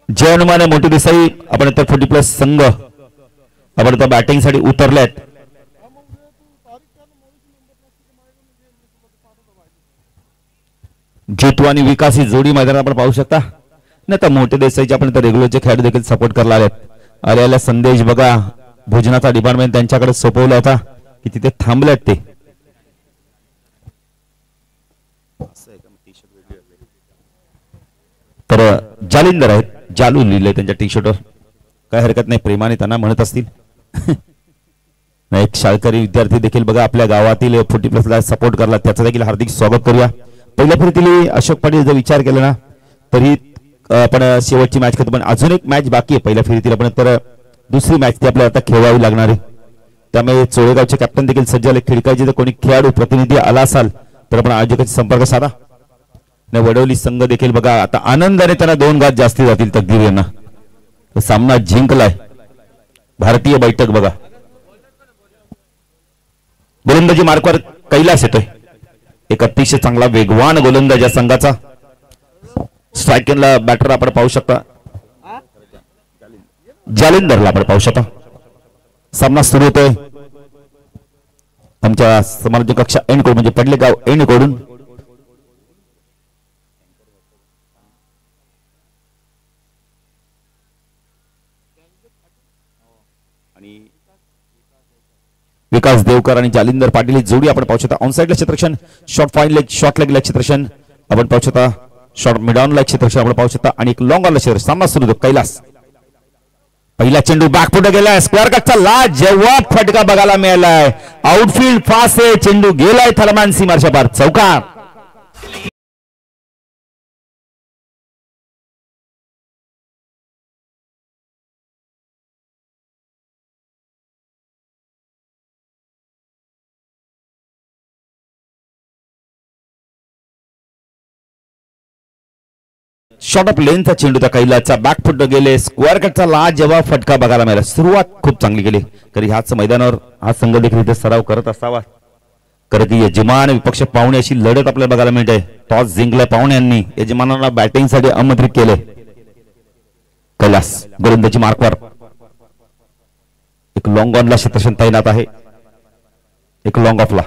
जय हनुमान मोठी देसाई आपण तर 40+ संघ आपण तर बॅटिंग साठी उतरलेत. जितू आणि विकास ही जोडी मैदानात आपण पाहू शकता. नाही तर मोठे देसाईचे आपण तर रेग्युलरचे खेळाडू देखील सपोर्ट करायला आलेत. आलेला संदेश बघा भोजनाचा डिपार्टमेंट त्यांच्याकडे सोपवला होता की तिथे थांबलेत ते. तर जालिंदर आहेत, जालू लिहिले त्यांच्या टी शर्टवर. काय हरकत नाही, प्रेमाने त्यांना म्हणत असतील. एक शाळकरी विद्यार्थी देखील बघा आपल्या गावातील 40+ ला सपोर्ट करला, त्याचं देखील हार्दिक स्वागत करूया. पहिल्या फेरीतील अशोक पाटील जर विचार केला ना तरी आपण शेवटची मॅच करतो, पण अजून एक मॅच बाकी आहे पहिल्या फेरीतील. आपण तर दुसरी मॅच ती आपल्याला आता खेळवावी लागणार आहे. त्यामुळे चोळेगावचे कॅप्टन देखील सज्ज झाले. खिडकाचे जर कोणी खेळाडू प्रतिनिधी आला असाल तर आपण आयोजकांशी संपर्क साधा. वडवली संघ देखील बघा आता आनंदाने त्यांना 2 घात जास्ती जातील. तकदीर यांना सामना जिंकलाय. भारतीय बैठक बघा गोलंदाजी मार्कवर कैलास येतोय. एक अतिशय चांगला वेगवान गोलंदाज या संघाचा. स्ट्रायकिंगला बॅटर आपण पाहू शकता जालिंदरला आपण पाहू शकता. सामना सुरू होतोय आमच्या समालोचक कक्षा एंड कोड म्हणजे पडले गाव एंड कोडून. विकास देवकर आणि जालिंदर पाटील ही जोडी आपण पाहू शकता. ऑनसाइडला क्षेत्ररक्षण, शॉर्ट फाईन लेग, शॉर्ट लेगला क्षेत्ररक्षण आपण पाहू शकता. शॉर्ट मिड ऑनला क्षेत्ररक्षण आपण पाहू शकता आणि एक लॉंग ऑनला क्षेत्ररक्षण. सामना सुरू होतो. कैलास पहिला चेंडू बॅकफुट गेलाय. स्क्वेअर कटचा लाजवाब फटका बघायला मिळालाय. आउटफील्ड फास्ट आहे. चेंडू गेलाय थलमान सीमारच्या पार. चौकार. शॉर्ट ऑफ लेनचा चेंडू त्या कैलाचा बॅकफुट गेले. स्क्वेअर कटचा लाजवाब फटका बघायला मिळाला. सुरुवात खूप चांगली केली. तरी ह्याच मैदानावर हा संघ देखील इथे सराव करत असावा. कारण की यजमान विपक्ष पाहुणे अशी लढत आपल्याला बघायला मिळते. टॉस जिंकलाय पाहुण्यांनी. यजमानांना बॅटिंग साठी आमंत्रित केले. कैलास गोलंदाजी मार्कवर एक लॉंग ऑनला क्षेत्ररक्षण तैनात आहे. एक लॉंग ऑफला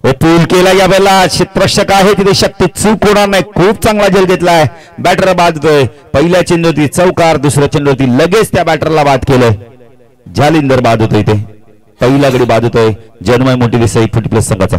पूल केला. या वेळेला क्षेत्ररक्षक आहे तिथे शक्ती चूक होणार नाही. खूप चांगला झेल घेतलाय. बॅटर बाद होतोय. पहिल्या चेंडूवरती चौकार, दुसऱ्या चेंडूवरती लगेच त्या बॅटरला बाद केलंय. जालिंदर बाद होतोय. इथे पहिला गडी बाद होतोय. जन्मय मोठी देसाई 40+ संघाचा.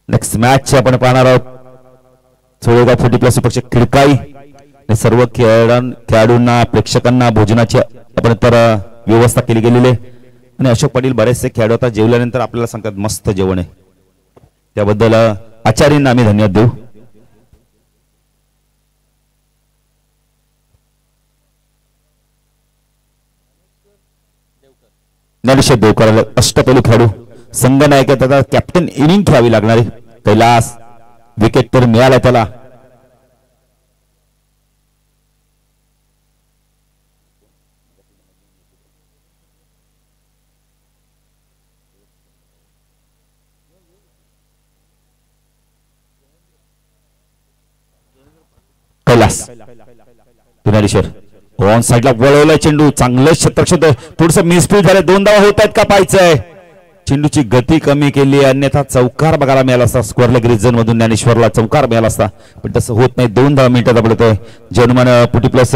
नेक्स्ट मॅच आपण पाहणार आहोत. चोळेगाव 40+ पक्ष खिडकाई सर्व खेळाडूंना प्रेक्षकांना भोजनाची आपण तर व्यवस्था केली गेलेली आहे. आणि अशोक पाटील बरेचसे खेळाडू आता जेवल्यानंतर आपल्याला सांगतात मस्त जेवण आहे. त्याबद्दल आचार्यांना आम्ही धन्यवाद देऊ. ज्ञानेश्वर देवकर अष्टपैलू खेळाडू संघ नायक त्याचा कॅप्टन इनिंग खेळावी लागणार आहे. कैलास विकेट तर मिळाला त्याला. कैलास ज्ञानेश्वर ऑन साइडला वळवलाय चेंडू. चांगलं क्षेत्ररक्षण. थोडस मिसफील्ड झालं. 2 धावा होत आहेत का पाहायचंय. चेंडूची गती कमी केली. अन्यथा चौकार बघायला मिळाला असता. स्क्वेअर लेग रिजन मधून ज्ञानेश्वरला चौकार मिळाला असता. पण तसं होत नाही. 2 मिनिटात पडतोय. जन्मन 40+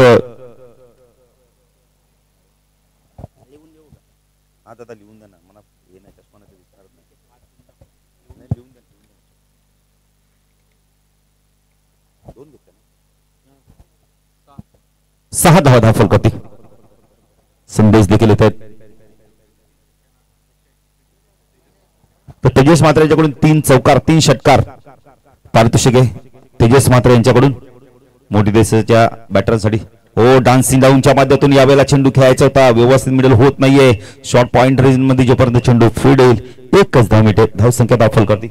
आता लिहून द्या ना मला हे नाही चष्मा नाही विचारत नाही लिहून द्या दोन घेतले ना 6 धावा धाव फलकती संदेश देखील येत आहेत तर तेजस मात्रे यांच्याकडून 3 चौकार 3 षटकार पारितोषिक आहे तेजस मात्रे यांच्याकडून मोठी देशाच्या बॅटरसाठी हो डान्सिंग डाऊनच्या माध्यमातून यावेळेला चेंडू खेळायचा होता व्यवस्थित मिडल होत नाहीये शॉर्ट पॉइंट रेंज मध्ये जोपर्यंत चेंडू फीड येईल एकच धाव मिळते धाव संख्या दाखल करते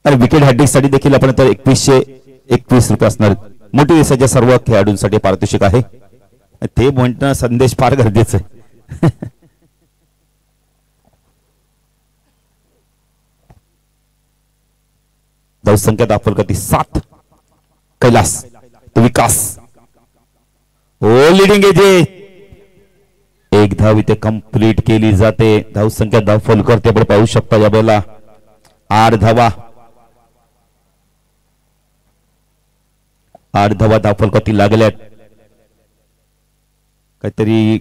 आणि विकेट हॅट्रिक साठी देखील आपण तर 2121 रुपये असणार मोठी देशाच्या सर्व खेळाडूंसाठी पारितोषिक आहे ते म्हणणं संदेश फार गरजेचं आहे धाव संख्या दाखल करते 7 कैलास तो विकास हो लिडिंग एजे एक धाव इथे कंप्लीट केली जाते धाव संख्या दाखल करते आपण पाहू शकता या वेळेला 8 धावा 8 धावा दाखल करती लागल्यात काहीतरी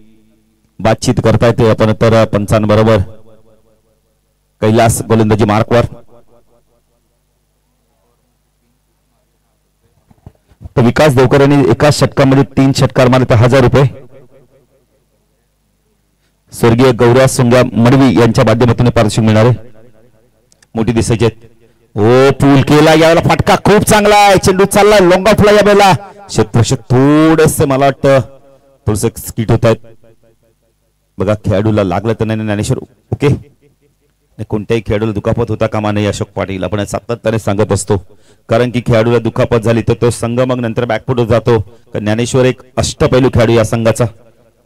बातचीत करता येते आपण तर पंचांबरोबर कैलास गोलंदाजी मार्कवर तर विकास देवकर यांनी एकाच षटकामध्ये 3 षटकार मारले तर 1000 रुपये स्वर्गीय गौऱ्या सुंग्या मडवी यांच्या माध्यमातून पारितोषिक मिळणार आहे मोठी दिसायची ओ पूल केला यावेळेला फटका खूप चांगला आहे चेंडू चालला लॉंग ऑफला या वेळेला क्षेत्ररक्षक थोडेसे मला वाटतं थोडस स्किट होत आहेत बघा खेळाडूला लागलं तर नाही ज्ञानेश्वर ओके कोणत्याही खेळाडूला दुखापत होता कामा नाही अशोक पाटील आपण सातत्याने सांगत असतो कारण की खेळाडूला दुखापत झाली तर तो संघ मग नंतर बॅकफुट जातो ज्ञानेश्वर एक अष्टपैलू खेळाडू या संघाचा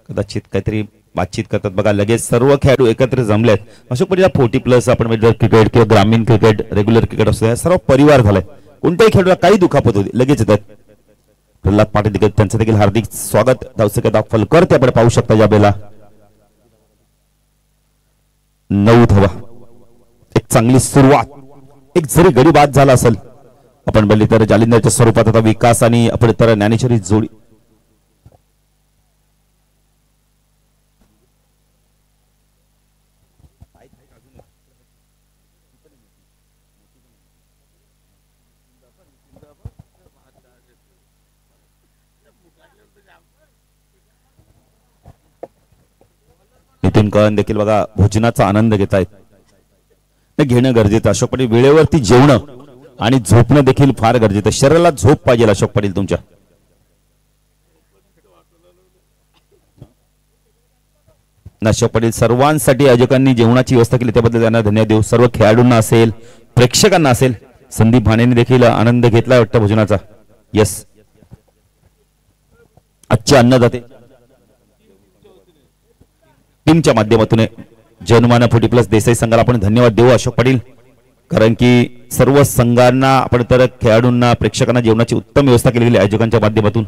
कदाचित काहीतरी बातचीत करतात बघा लगेच सर्व खेळाडू एकत्र जमलेत अशोक पाटील 40+ आपण मेजर क्रिकेट किंवा ग्रामीण क्रिकेट रेग्युलर क्रिकेट असतो सर्व परिवार झालाय कोणत्याही खेळाडूला काही दुखापत होती लगेच येतात प्रल्हाद पाटील देखील त्यांचं देखील हार्दिक स्वागत धावसंख्या दाखल करते आपण पाहू शकता या बेला 9 धावा एक चांगली सुरुवात एक जरी गडी बाद झाला असेल आपण बघितले तर जालिंदरच्या स्वरूपात आता विकास आणि आपण तर ज्ञानेश्वरी जोडी नितीन कळण देखील बघा भोजनाचा आनंद घेत आहेत घेणं गरजेचं अशोक पाटील वेळेवरती जेवणं आणि झोपणं देखील फार गरजेचं शरीराला झोप पाहिजे अशोक पाटील तुमच्या अशोक पाटील सर्वांसाठी आयोजकांनी जेवणाची व्यवस्था केली त्याबद्दल त्यांना धन्यवाद देऊ सर्व खेळाडूंना असेल प्रेक्षकांना असेल संदीप भाणेंनी देखील आनंद घेतला वाटतं भोजनाचा यस आजचे अन्नदाते टीमच्या माध्यमातून जनमाना 40+ देसाई संघाला आपण धन्यवाद देऊ अशोक पाटील कारण की सर्व संघांना आपण तर खेळाडूंना प्रेक्षकांना जेवणाची उत्तम व्यवस्था केली गेली आयोजकांच्या माध्यमातून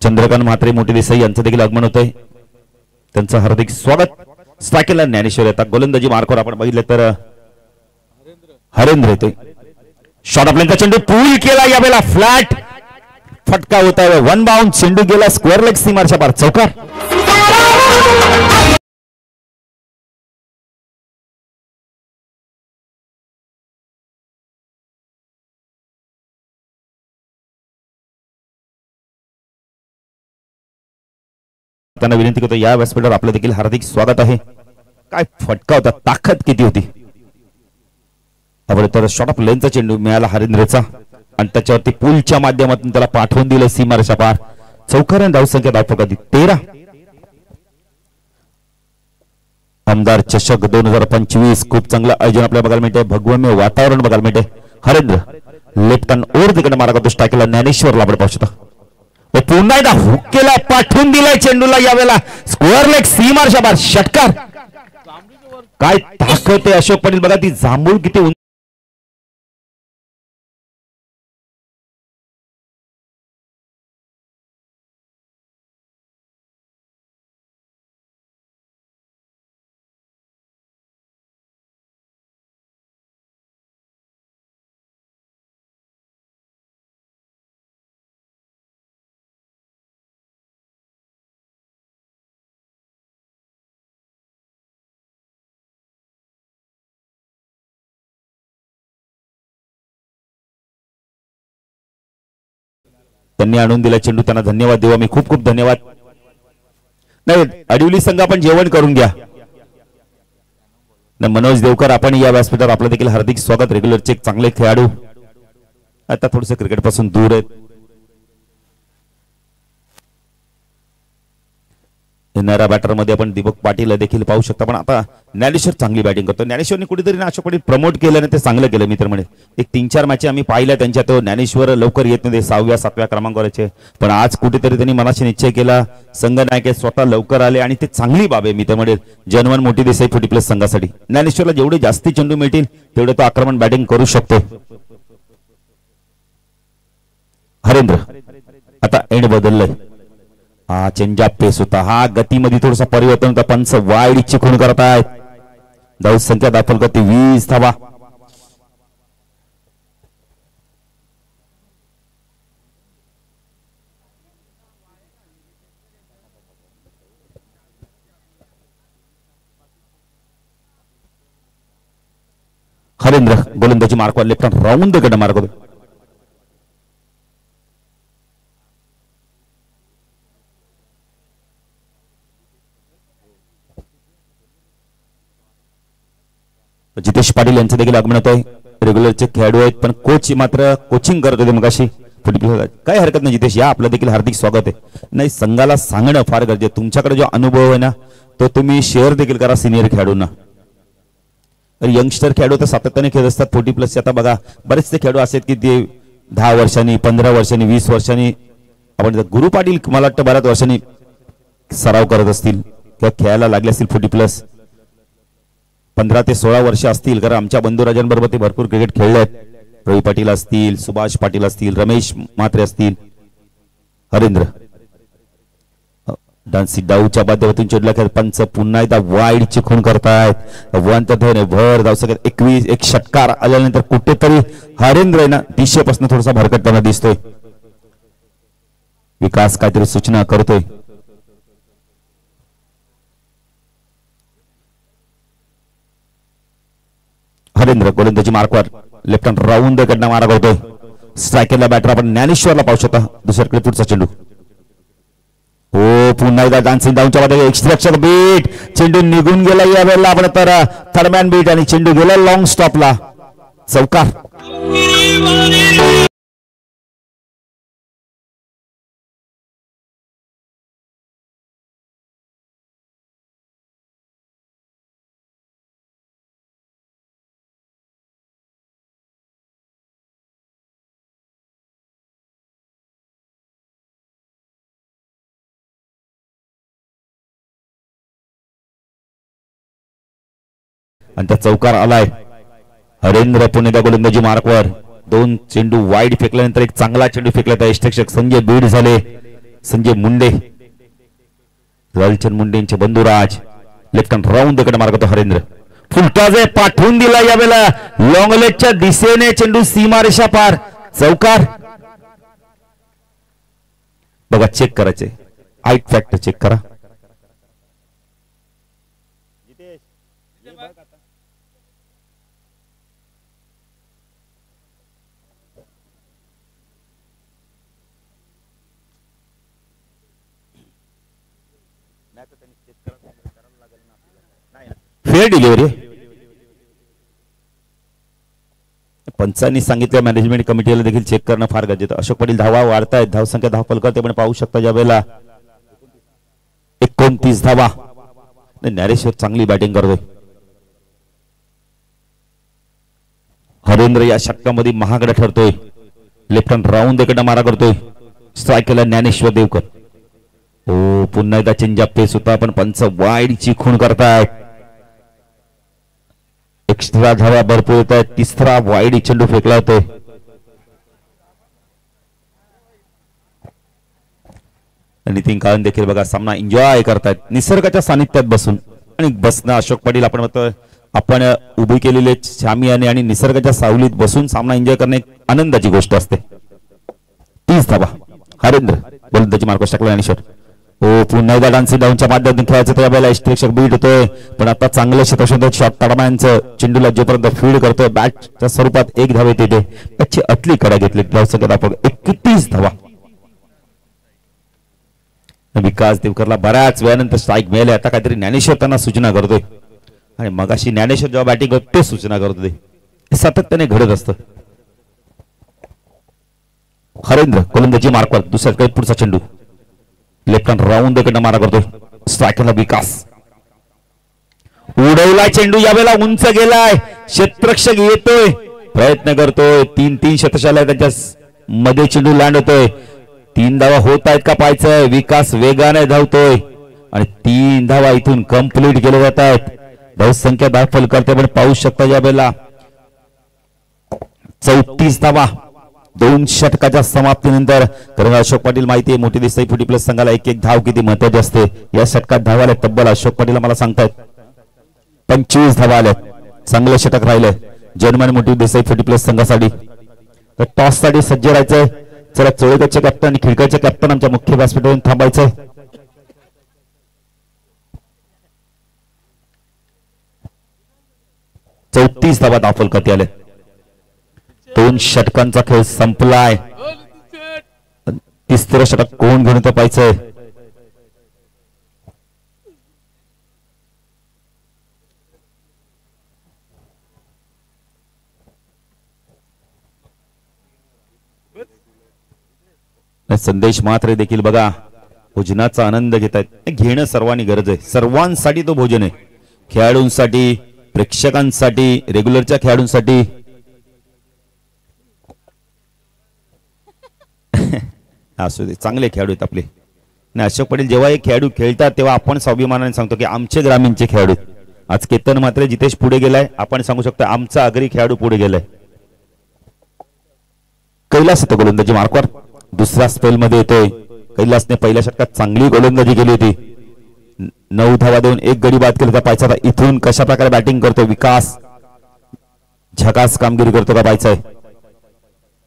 चंद्रकांत म्हात्रे मोठे देसाई यांचं देखील आगमन होत आहे त्यांचं हार्दिक स्वागत स्ट्रायकरला ज्ञानेश्वर येतात गोलंदाजी मार्कवर आपण बघितलं तर हरेंद्र येते शॉर्ट ऑफ लेनचा चेंडू पूल केला यावेळेला फ्लॅट फटका होता है 1 बाउंड चेंडू गेला स्क्वेअर लेग सीमारच्या पार चौकार त्यांना विनंती करतो या व्यासपीठावर आपलं देखील हार्दिक स्वागत आहे काय फटका होता ताकद किती होती आपण तर शॉर्ट ऑफ लेनचा चेंडू मिळाला हरेंद्रचा आणि त्याच्यावरती पूलच्या माध्यमातून त्याला पाठवून दिलं सीमारच्या पार चौकार धावसंख्या दाखवत 13 आमदार चषक 2025 खूप चांगलं आयोजन आपल्याला बघायला मिळतंय भगवम्य वातावरण बघायला मिळतंय हरेंद्र लेफ्ट हँड ओव्हर तिकडे मारा करतो स्ट्रायकला ज्ञानेश्वरला आपण पाहू शकता पुन्हा एकदा हुक केला पाठवून दिलाय चेंडूला यावेळेला स्क्वेअर लेग सीमारच्या पार षटकार काय ताकद आहे अशोक पाटील बघा ती जांभूळ किती त्यांनी आणून दिला चेंडू, त्यांना धन्यवाद देऊ मी, खूप खूप धन्यवाद. नाही अडिवली संघ आपण जेवण करून घ्या. मनोज देवकर आपण या व्यासपीठावर आपलं देखील हार्दिक स्वागत. रेग्युलरचे एक चांगले खेळाडू, आता थोडंसं क्रिकेट पासून दूर आहेत. येणाऱ्या बॅटर मध्ये आपण दीपक पाटील देखील पाहू शकता. पण आता ज्ञानेश्वर चांगली बॅटिंग करतो. ज्ञानेश्वरने कुठेतरी अशोक पाटील प्रमोट केलं आणि ते चांगलं केलं मित्र म्हणे. एक 3-4 मॅच आम्ही पाहिल्या त्यांच्या, तो ज्ञानेश्वर लवकर येत नव्हते, 6व्या-7व्या क्रमांकावरचे. पण आज कुठेतरी त्यांनी मनाशी निश्चय केला. संघनायक स्वतः लवकर आले आणि ते चांगली बाब आहे मित्र म्हणे. जनवन मोठी देसाई 40+ संघासाठी ज्ञानेश्वरला जेवढे जास्ती चेंडू मिळतील तेवढे तो आक्रमण बॅटिंग करू शकतो. हरेंद्र आता एंड बदललंय. हा चेंजअप पेस होता, हा गतीमध्ये थोडासा परिवर्तन होता. पंच वाईड चिखून करतायत. धाव संख्या दाखल करते 20 धावा. हरेंद्र गोलंदाजी मार्क लेफ्ट राऊंड कडे मार्क होतो. जितेश पाटील यांचं देखील आगमन होत आहे. रेग्युलरचे खेळाडू आहेत पण कोच मात्र कोचिंग करत होते मगाशी. काय हरकत नाही जितेश, या आपलं देखील हार्दिक स्वागत आहे. नाही संघाला सांगणं फार गरजेचं. तुमच्याकडे जो अनुभव आहे ना तो तुम्ही शेअर देखील करा सिनियर खेळाडूंना. यंगस्टर खेळाडू तर सातत्याने खेळत असतात 40+. आता बघा बरेचसे खेळाडू असे की ते 10 वर्षांनी 15 वर्षांनी 20 वर्षांनी, आपण गुरु पाटील मला वाटतं बऱ्याच वर्षांनी सराव करत असतील किंवा खेळायला लागले असतील 40+. 15 ते 16 वर्ष असतील. कारण आमच्या बंधुराजांबरोबर ते भरपूर क्रिकेट खेळले आहेत. रवी पाटील असतील, सुभाष पाटील असतील, रमेश म्हात्रे असतील. हरेंद्र डान्सी डाऊच्या माध्यमातून चेंडूला खेळ. पंच पुन्हा एकदा वाईड चिखून करतायत. भर धाव सगळ्यात 21. एक षटकार आल्यानंतर कुठेतरी हरेंद्र आहे ना दिशेपासून थोडासा भरकटताना दिसतोय. विकास काहीतरी सूचना करतोय. हरेंद्र गोलंदाजी मार्कवर लेफ्ट हँड राऊंड कडनं मारा करतोय. स्ट्रायकरला बॅटर आपण ज्ञानेश्वरला पाहू शकता. दुसऱ्याकडे पुढचा चेंडू. हो पुन्हा एकदा डान्सिंग डाऊनच्या मध्ये एक्स्ट्रॅक्शन बीट. चेंडू निघून गेला या वेळेला. आपण तर थर्डमॅन बीट आणि चेंडू गेला लॉंग स्टॉपला. चौकार. आणि त्या चौकार आलाय. हरेंद्र पुणे गोलंदाजी मार्कवर 2 चेंडू वाईड फेकल्यानंतर एक चांगला चेंडू फेकला. त्या यष्टरक्षक संजय बीड झाले. संजय मुंडे, लालचंद मुंडे यांचे बंधुराज लेफ्ट हँड राऊंड कडे मार्ग होतो. हरेंद्र फुलटाजे पाठवून दिला यावेळेला लॉंगलेटच्या दिशेने. चेंडू सीमारेषा पार. चौकार. बघा चेक करायचे, हाईट फॅक्टर चेक करा. Fair delivery. पंचांनी सांगितलं मॅनेजमेंट कमिटीला देखील चेक करणं फार गरजेचं. अशोक पाटील धावा वाढतायत. धाव संख्या 10 फलकते पण पाहू शकता ज्या वेळेला 29 धावा. ज्ञानेश्वर चांगली बॅटिंग करतोय. हरेंद्र या षटकामध्ये महागडा ठरतोय. लेफ्ट हँड राऊंड कडे मारा करतोय. स्ट्रायकरला ज्ञानेश्वर देवकर. हो पुन्हा एकदा चेंजअप पेस होता पण पंच वाईड चिखून करतायत. एक्स्ट्रा धावा भरपूर येत आहेत. तिसरा वाईड चेंडू फेकला होतोय. नितीन काळन देखील बघा सामना एन्जॉय करतायत निसर्गाच्या सानिध्यात बसून. आणि बसणं अशोक पाटील आपण म्हणतोय आपण उभी केलेले शामियाने आणि निसर्गाच्या सावलीत बसून सामना एन्जॉय करणे आनंदाची गोष्ट असते. 30 धावा. हरेंद्र गोलंदाजी मार्क टाकला. ज्ञानेश्वर हो पुन्हा एकदा डान्सिंग डाऊनच्या माध्यमातून खेळायचं त्यावेळेला यष्टरक्षक बीट होतोय. पण आता चांगलं क्षेत्रक्षण शॉट टर्मांचं चेंडूला जोपर्यंत फील्ड करतोय बॅटच्या स्वरूपात 1 धाव येते. त्याची अतली कडा घेतली. धाव संख्या 31 धावा. विकास देवकरला बऱ्याच वेळानंतर स्ट्राईक मिळाले. आता काहीतरी ज्ञानेश्वर त्यांना सूचना करतोय आणि मगाशी ज्ञानेश्वर जेव्हा बॅटिंग करतो ते सूचना करतोय. सातत्याने घडत असतं. हरेंद्र गोलंदाजी मार्कवर दुसऱ्याकडे पुढचा चेंडू लेफ्ट हँड राऊंड कडनं मारा करतोय. स्ट्रायकरला विकास उडवला चेंडू यावेळेला उंच गेलाय. क्षेत्ररक्षक येतोय प्रयत्न करतोय. 3-3 शतशाला त्यांच्या मध्ये चेंडू लँड होतोय. 3 धावा होत आहेत का पाहायचंय. विकास वेगाने धावतोय आणि 3 धावा इथून कंप्लीट केले जात आहेत. धावसंख्या दाखल करते पण पाहू शकता यावेळेला 34 धावा 2 षटकाच्या समाप्तीनंतर. कारण अशोक पाटील माहिती आहे मोठी दिसते 40 प्लस संघाला एक एक धाव किती महत्वाची असते. या षटकात धावाले तब्बल अशोक पाटील मला सांगतायत 25 धावा आल्यात. चांगलं षटक राहिलंय जर्मन मोठी दिसते 40 प्लस संघासाठी. तर टॉस साठी सज्ज राहायचंय. चला चोळेकरचे कॅप्टन आणि खिडकाचे कॅप्टन आमच्या मुख्य व्यासपीठावरून थांबायचंय. चौतीस धावा दाखल करते आले. 2 षटकांचा खेळ संपलाय. तिसरं षटक कोण घेऊन तर पाहायचंय. संदेश मात्र देखील बघा भोजनाचा आनंद घेत आहेत. घेणं सर्वांनी गरज आहे. सर्वांसाठी तो भोजन आहे. खेळाडूंसाठी प्रेक्षकांसाठी रेग्युलरच्या खेळाडूंसाठी. असू दे चांगले खेळाडू आहेत आपले. आणि अशोक पाटील जेव्हा हे खेळाडू खेळतात तेव्हा आपण स्वाभिमानाने सांगतो की आमचे ग्रामीणचे खेळाडू. आज केतन मात्र जितेश पुढे गेलाय. आपण सांगू शकतो आमचा आगरी खेळाडू पुढे गेलाय. कैलास येतो गोलंदाजी मार्कवर. दुसऱ्या स्पेल मध्ये येतोय. कैलासने पहिल्या षटकात चांगली गोलंदाजी केली होती. 9 धावा देऊन 1 गडी बाद केली. पाहायचा इथून कशा प्रकारे बॅटिंग करतो विकास. झकास कामगिरी करतो का पाहायचंय.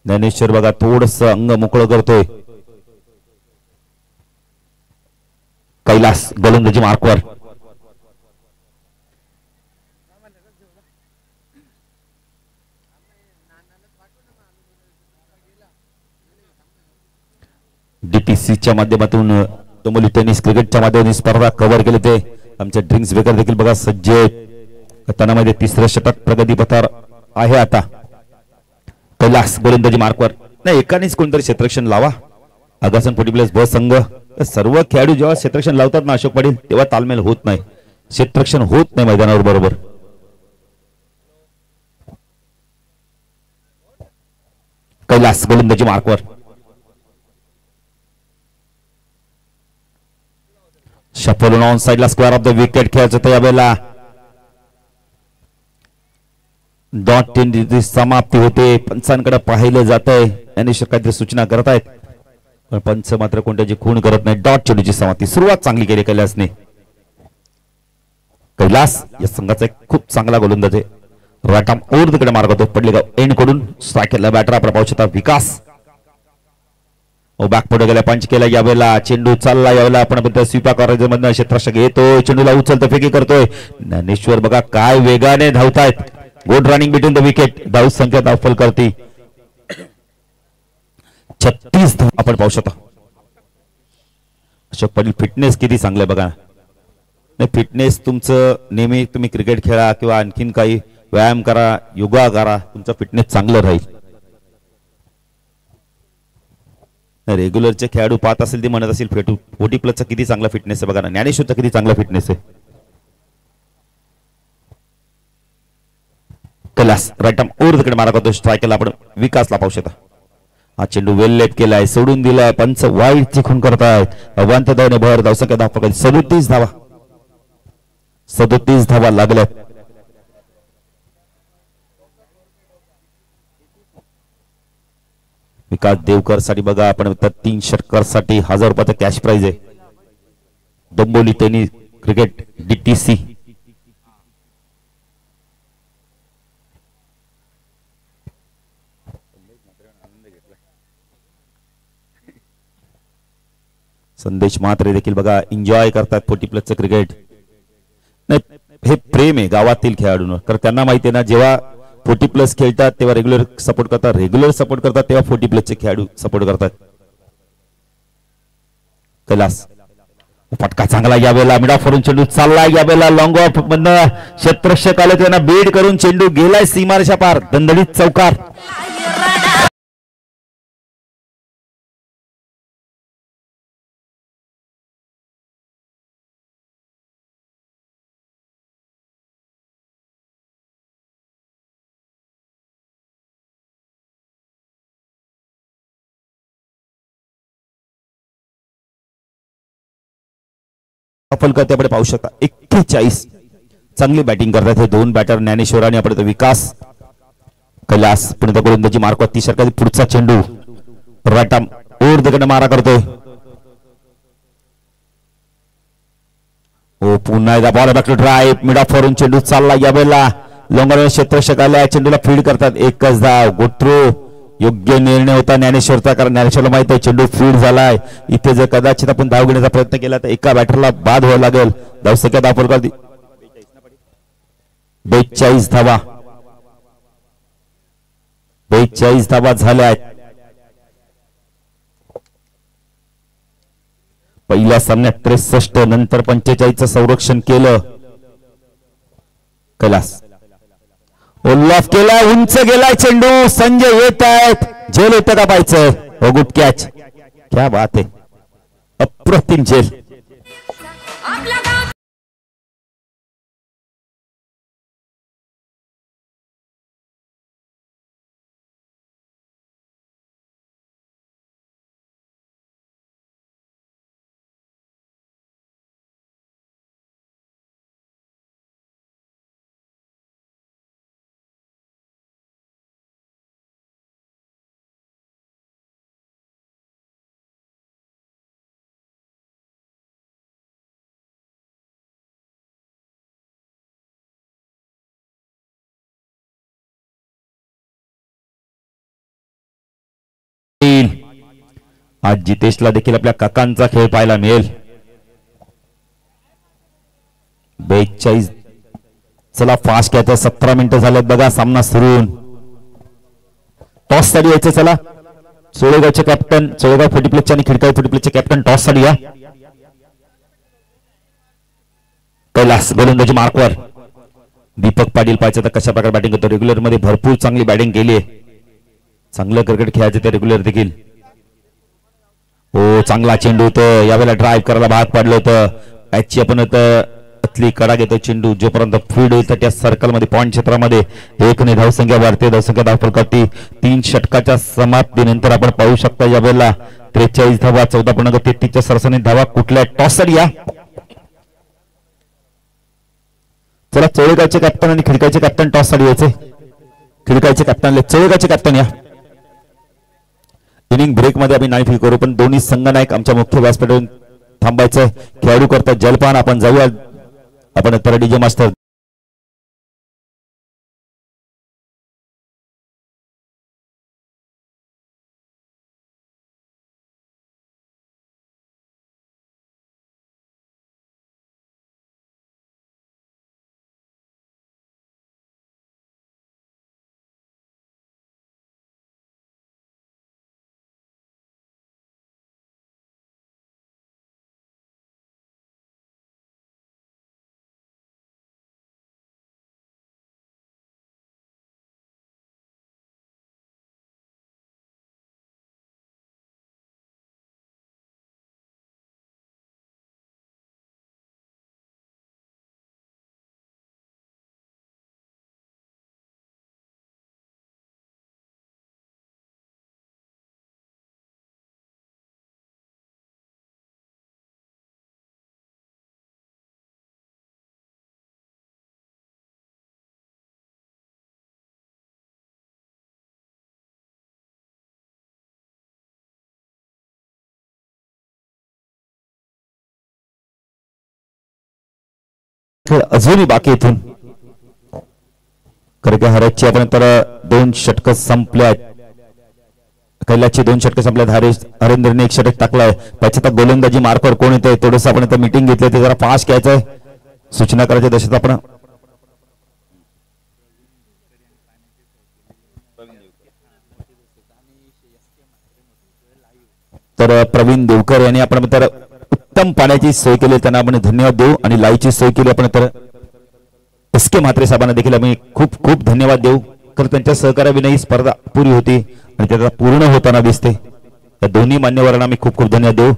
ज्ञानेश्वर बघा थोडस अंग मोकळं करतोय. कैलास गोलंदाजी मार्कवर. डीटीसीच्या माध्यमातून डोंबिवली टेनिस क्रिकेटच्या माध्यमातून स्पर्धा कव्हर केली. ते आमचे ड्रिंक्स बेकर देखील बघा सज्ज कथनामध्ये. तिसरं षटक प्रगतीपथावर आहे आता. कैलास गोलंदाजी मार्कवर. नाही एकानेच कोणतरी क्षेत्ररक्षण लावा. आगासन 40 प्लस ब संघ सर्व खेळाडू जेव्हा क्षेत्ररक्षण लावतात ना अशोक पाटील तेव्हा तालमेल होत नाही. क्षेत्ररक्षण होत नाही मैदानावर बरोबर. कैलास गोलंदाजी मार्कवर. शफल ऑन साइडला स्क्वेअर ऑफ द विकेट खेळायचं तर यावेळेला डॉट ची समाप्ती होते. पंचांकडे पाहिलं जात आहे. ज्ञानेश्वर काहीतरी सूचना करत आहेत पण पंच मात्र कोणत्याची खूण करत नाही. डॉट चेंडूची समाप्ती. सुरुवात चांगली केली कैलासने. कैलास या संघाचा एक खूप चांगला गोलंदाज आहे. राईट आर्म ओव्हर कडे मार्ग होतो. पडलेगाव एंड कडून स्ट्रायकरला बॅटर आपण पाहू शकता विकास. बॅक पुढे गेला पंच केला. यावेळेला चेंडू चालला. यावेळेला आपण स्वीपा करायचं मधनं क्षेत्ररक्षक येतोय. चेंडूला उचलतो फेकी करतोय. ज्ञानेश्वर बघा काय वेगाने धावतायत. Good running between the wicket. धाव संख्या दाखल करते 36 धाव आपण पाहू शकतो. अशोक पाटील फिटनेस किती चांगलं बघा. नाही फिटनेस तुमचं नेहमी तुम्ही क्रिकेट खेळा किंवा आणखीन काही व्यायाम करा योगा करा तुमचं फिटनेस चांगलं राहील. रेग्युलरचे खेळाडू पाहत असेल ते म्हणत असेल 40 प्लसचा किती चांगला फिटनेस आहे बघा ना. ज्ञानेश्वरचा किती चांगला फिटनेस आहे. कैलास राईट आर्म ओव्हर कडे मारा करतो. स्ट्रायकरला आपण विकासला पाहू शकता. हा चेंडू वेल लेट केलाय. सोडून दिलाय. पंच वाईट चिखून करतायत. अवांत धावने भर. धावसंख्या दाखवा 37 धावा. 37 धावा लागल्यात. विकास देवकर साठी बघा आपण 3 षटकांसाठी 1000 रुपयाचा कॅश प्राइज आहे. Dombivli tennis cricket DTC. संदेश मात्रे देखील बघा एन्जॉय करतात 40 प्लसचं क्रिकेट. हे प्रेम आहे गावातील खेळाडूंवर. कारण त्यांना माहिती आहे ना जेव्हा 40 प्लस खेळतात तेव्हा रेग्युलर सपोर्ट करतात. रेग्युलर सपोर्ट करतात तेव्हा 40 प्लसचे खेळाडू सपोर्ट करतात. कैलास फटका चांगला यावेळेला मिड ऑफ वरून चेंडू चालला यावेळेला लॉंग ऑफ मधनं क्षेत्ररक्षक आले त्यांना बीड करून चेंडू गेलाय सीमारेषा पार दणदणीत चौकार. फलकत्याकडे पाहू शकता 41 चांगली बॅटिंग करतात हे दोन बॅटर ज्ञानेश्वर आणि आपण विकास. कैलास पुणे गोलंदाजी मार्क 30 षटकाचा पुढचा चेंडू राईट आर्म ओरकडे मारा करतोय. ओ पुन्हा एकदा ball back to drive mid off वरून चेंडू चालला यावेळेला लॉंगर क्षेत्ररक्षक आल्या चेंडूला फील्ड करतात. एकच धाव गो थ्रू. योग्य निर्णय होता ज्ञानेश्वरचा कारण ज्ञानेश्वरला माहित आहे चेंडू फील्ड झालाय. इथे जर कदाचित आपण धाव घेण्याचा प्रयत्न केला तर एका बॅटरला बाद व्हावं लागेल. धावसंख्या धाव फलकावर 42 धावा 42 धावा झाल्या आहेत. पहिल्या सामन्यात 63 नंतर 45चं संरक्षण केलं. कैलास उल्लाफ केला उंच गेलाय चेंडू संजय येत आहेत झेल येतं का पाहायचं. हो गुड कॅच क्या बात आहे अप्रतिम झेल. आज जितेशला देखील आपल्या काकांचा खेळ पाहायला मिळेल. 42 चला फास्ट घ्यायचं 17 मिनिटं झालेत बघा सामना सुरू होऊन. टॉस साठी यायचं चला सोळेगावचे कॅप्टन सोळेगाव फुटीप्लेसचे आणि खिडकाई फुटीप्लेसचे कॅप्टन टॉस साठी या. कैलास गोलंदाजी मार्कवर दीपक पाटील पाहिजे तर कशा प्रकारे बॅटिंग करतो. रेग्युलर मध्ये भरपूर चांगली बॅटिंग केली आहे. चांगलं क्रिकेट खेळायचं ते रेग्युलर देखील. हो चांगला चेंडू होतं यावेळेला ड्राईव्ह करायला भाग पडलं होतं. मॅचची आपण पतली कडा घेतो चेंडू जोपर्यंत फील्ड होईल त्या सर्कल मध्ये पॉइंट क्षेत्रामध्ये 1 धावसंख्या वाढते. धावसंख्या धावफलकावरती 3 षटकाच्या समाप्तीनंतर आपण पाहू शकता यावेळेला 43 धावा 14.33च्या सरसरी धावा कुठल्या टॉस साठी या. चला चोळेगावचे कॅप्टन आणि खिडकाईचे कॅप्टन टॉस साठी यायचे. खिडकाईचे कॅप्टन चोळेगावचे कॅप्टन या. इनिंग ब्रेक मध्ये आम्ही नाही फील करू पण दोन्ही संघ नायक आमच्या मुख्य व्यासपीठावरून थांबायचं. खेळाडू करतात जलपान आपण जाऊया आपण तर डीजे मास्टर. अजूनही बाकी इथून कारण हरतची आपण तर 2 षटक संपल्यात. कैलासची 2 षटक संपल्यात. हरेंद्रने 1 षटक टाकलाय. त्याच्यात गोलंदाजी मार्कवर कोण येतंय थोडस आपण इथं मीटिंग घेतली ते जरा फास्ट घ्यायचंय सूचना करायच्या दशेत आपण. तर प्रवीण देवकर यांनी आपण तर उत्तम पाण्याची सोय केली त्यांना आपण धन्यवाद देऊ आणि लाईव्हची सोय केली आपण तर एसके म्हात्रे साहेबांना देखील आम्ही खूप खूप धन्यवाद देऊ तर त्यांच्या सहकार्याविना ही स्पर्धा पुरी होती आणि त्याचा पूर्ण होताना दिसते या दोन्ही मान्यवरांना आम्ही खूप खूप धन्यवाद देऊ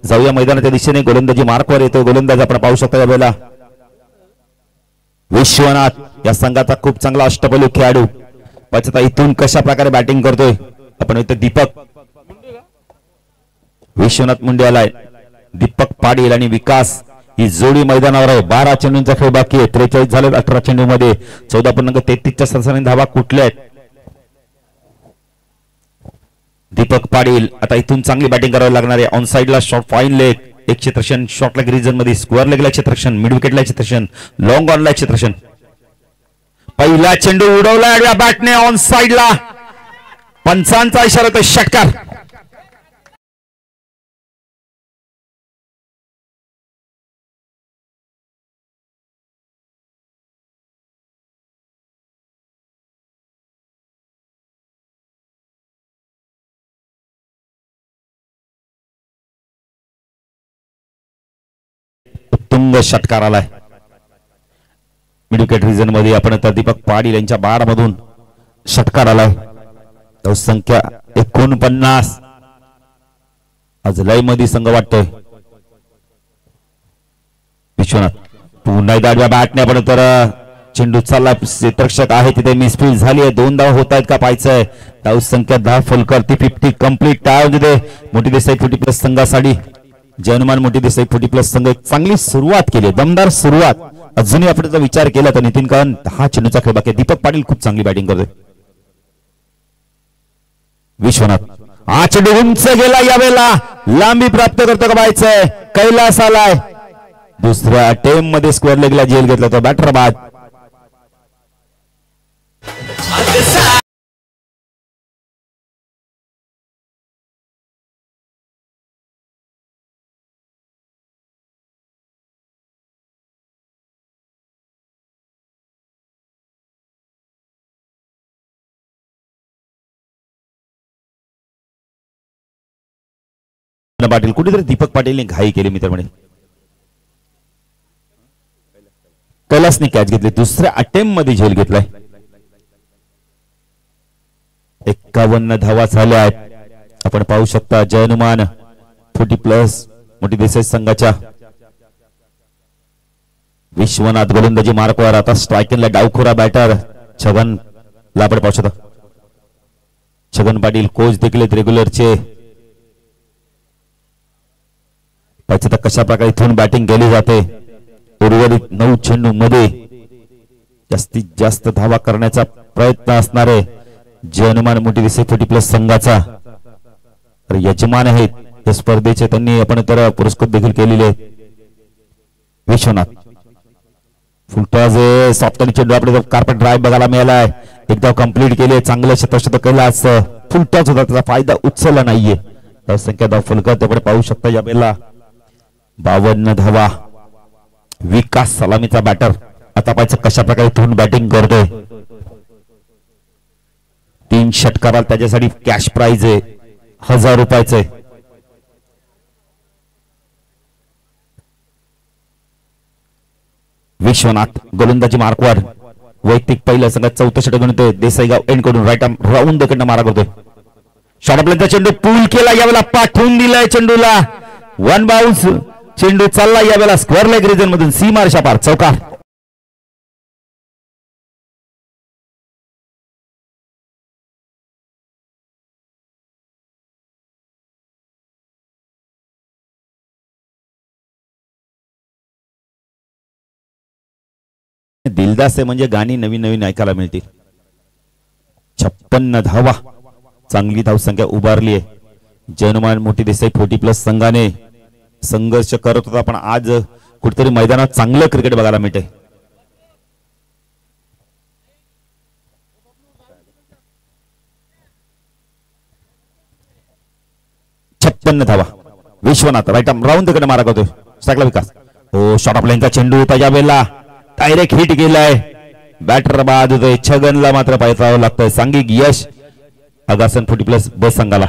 जाऊया मैदानाच्या दिशेने गोलंदाजी मार्कवर येतो गोलंदाज आपण पाहू शकता यावेळेला विश्वनाथ या संघाचा खूप चांगला अष्टपैलू खेळाडू पाचता इथून कशा प्रकारे बॅटिंग करतोय आपण इथे दीपक विश्वनाथ मुंडे आलाय दीपक पाटील आणि विकास ही जोडी मैदानावर आहे 12 चेंडूंचा खेळ बाकी आहे 43 झाले 18 चेंडू मध्ये 14.33 च्या सरासरी धावा कुठल्या आहेत दीपक पाटील आता इथून चांगली बॅटिंग करावी लागणार आहे ऑन साइडला शॉट फाईन लेग एक क्षेत्रक्षण शॉर्ट लेग रिजन मध्ये स्क्वेअर लेगला क्षेत्रक्षण मिड विकेटला क्षेत्रक्षण लॉंग ऑनला क्षेत्रक्षण पहिला चेंडू उडवला या बॅटने ऑन साइडला पंचांचा इशारा तो षटकार उत्तुंग षटकार आलाय मिड विकेट रिजन मध्ये आपण आता दीपक पाटील यांच्या 12 मधून षटकार आलाय संख्या 49 आज लय मध्ये संघ वाटतोय विश्वनाथ पुन्हा एकदा बॅटने आपण तर चेंडू चालला क्षेत्ररक्षक आहे तिथे मिसफील्ड झाली आहे 2 धावा होत आहेत का पाहायचंय धाव संख्या 10 फुलकर ती 50 कंप्लीट टाळ तिथे मोठी देसाई 40+ संघासाठी जयनुमान मोठी देसाई 40+ संघ एक चांगली सुरुवात केली दमदार सुरुवात अजूनही आपण जर विचार केला तर नितीन कान 10 चेंडूचा खेळ बाकी दीपक पाटील खूप चांगली बॅटिंग करतोय विश्वनाथ हा चेंडू उंच गेला यावेळेला लांबी प्राप्त करतो का पाहायचंय कैलास आलाय दुसऱ्या अटेम्प्ट मध्ये स्क्वेअर लेगला जेल घेतला तो बॅटर बाद पाटील कुठेतरी दीपक पाटीलने घाई केली मित्र म्हणे कैलासने कॅच घेतली दुसऱ्या अटेम्प्ट मध्ये झेल घेतलाय 51 धावा झाल्या आहेत आपण पाहू शकता जयनुमान 40+ मोठी देसाई संघाच्या विश्वनाथ गोलंदाजी मार्कवर आता स्ट्रायकिंगला डावखोरा बॅटर छगन ला आपण पाहू शकता छगन पाटील कोच देखील रेग्युलरचे पाहिजे तर कशा प्रकारे इथून बॅटिंग केली जाते उर्वरित 9 चेंडू मध्ये जास्तीत जास्त धावा करण्याचा प्रयत्न असणारे जयनुमान मोठी देसाई 40+ संघाचा यजमान आहेत या स्पर्धेचे त्यांनी आपण तर पुरस्कृत देखील केलेले विश्वनाथ फुलटॉस सॉफ्ट चेंडू आपल्याला कार्पेट ड्राईव्ह बघायला मिळालाय एकदा कंप्लीट केले चांगलं शतशतक केलं आज फुलटॉस होता त्याचा फायदा उचलला नाहीये संख्या 10 फुलकर आपण पाहू शकता यावेळेला 52 धावा विकास सलामीचा बॅटर आता पाहायचं कशा प्रकारे इथून बॅटिंग करतोय 3 षटकाराला त्याच्यासाठी कॅश प्राइज आहे 1000 रुपयाचे विश्वनाथ गोलंदाजी मार्कवर वैयक्तिक पहिल्या संघात 4थं षटक गणतोय देसाईगाव एंड कडून राईट राऊंड कडनं मारा करतोय शॉट आपल्याचा चेंडू पूल केला यावेळेला पाठवून दिलाय चेंडूला 1 बाउन्स चेंडू चालला यावेळेला स्क्वेअर लेग रिजन मधून सीमार शापार चौकार दिलदास म्हणजे गाणी नवीन नवीन ऐकायला मिळतील 56 धावा चांगली धावसंख्या उभारली आहे जयनुमान मोठी देसाई 40+ संघाने संघर्ष करत होता पण आज कुठेतरी मैदानात चांगलं क्रिकेट बघायला मिळते 56 धावा विश्वनाथ राईट आर्म राऊंड कडे मारा करतोय साकला विकास हो शॉट आपल्याचा चेंडू त्याच्या वेळेला डायरेक्ट हिट गेलाय बॅटर बाद होतोय छगनला मात्र पाहायचं लागतंय सांघिक यश अगासन 40+ बस संघाला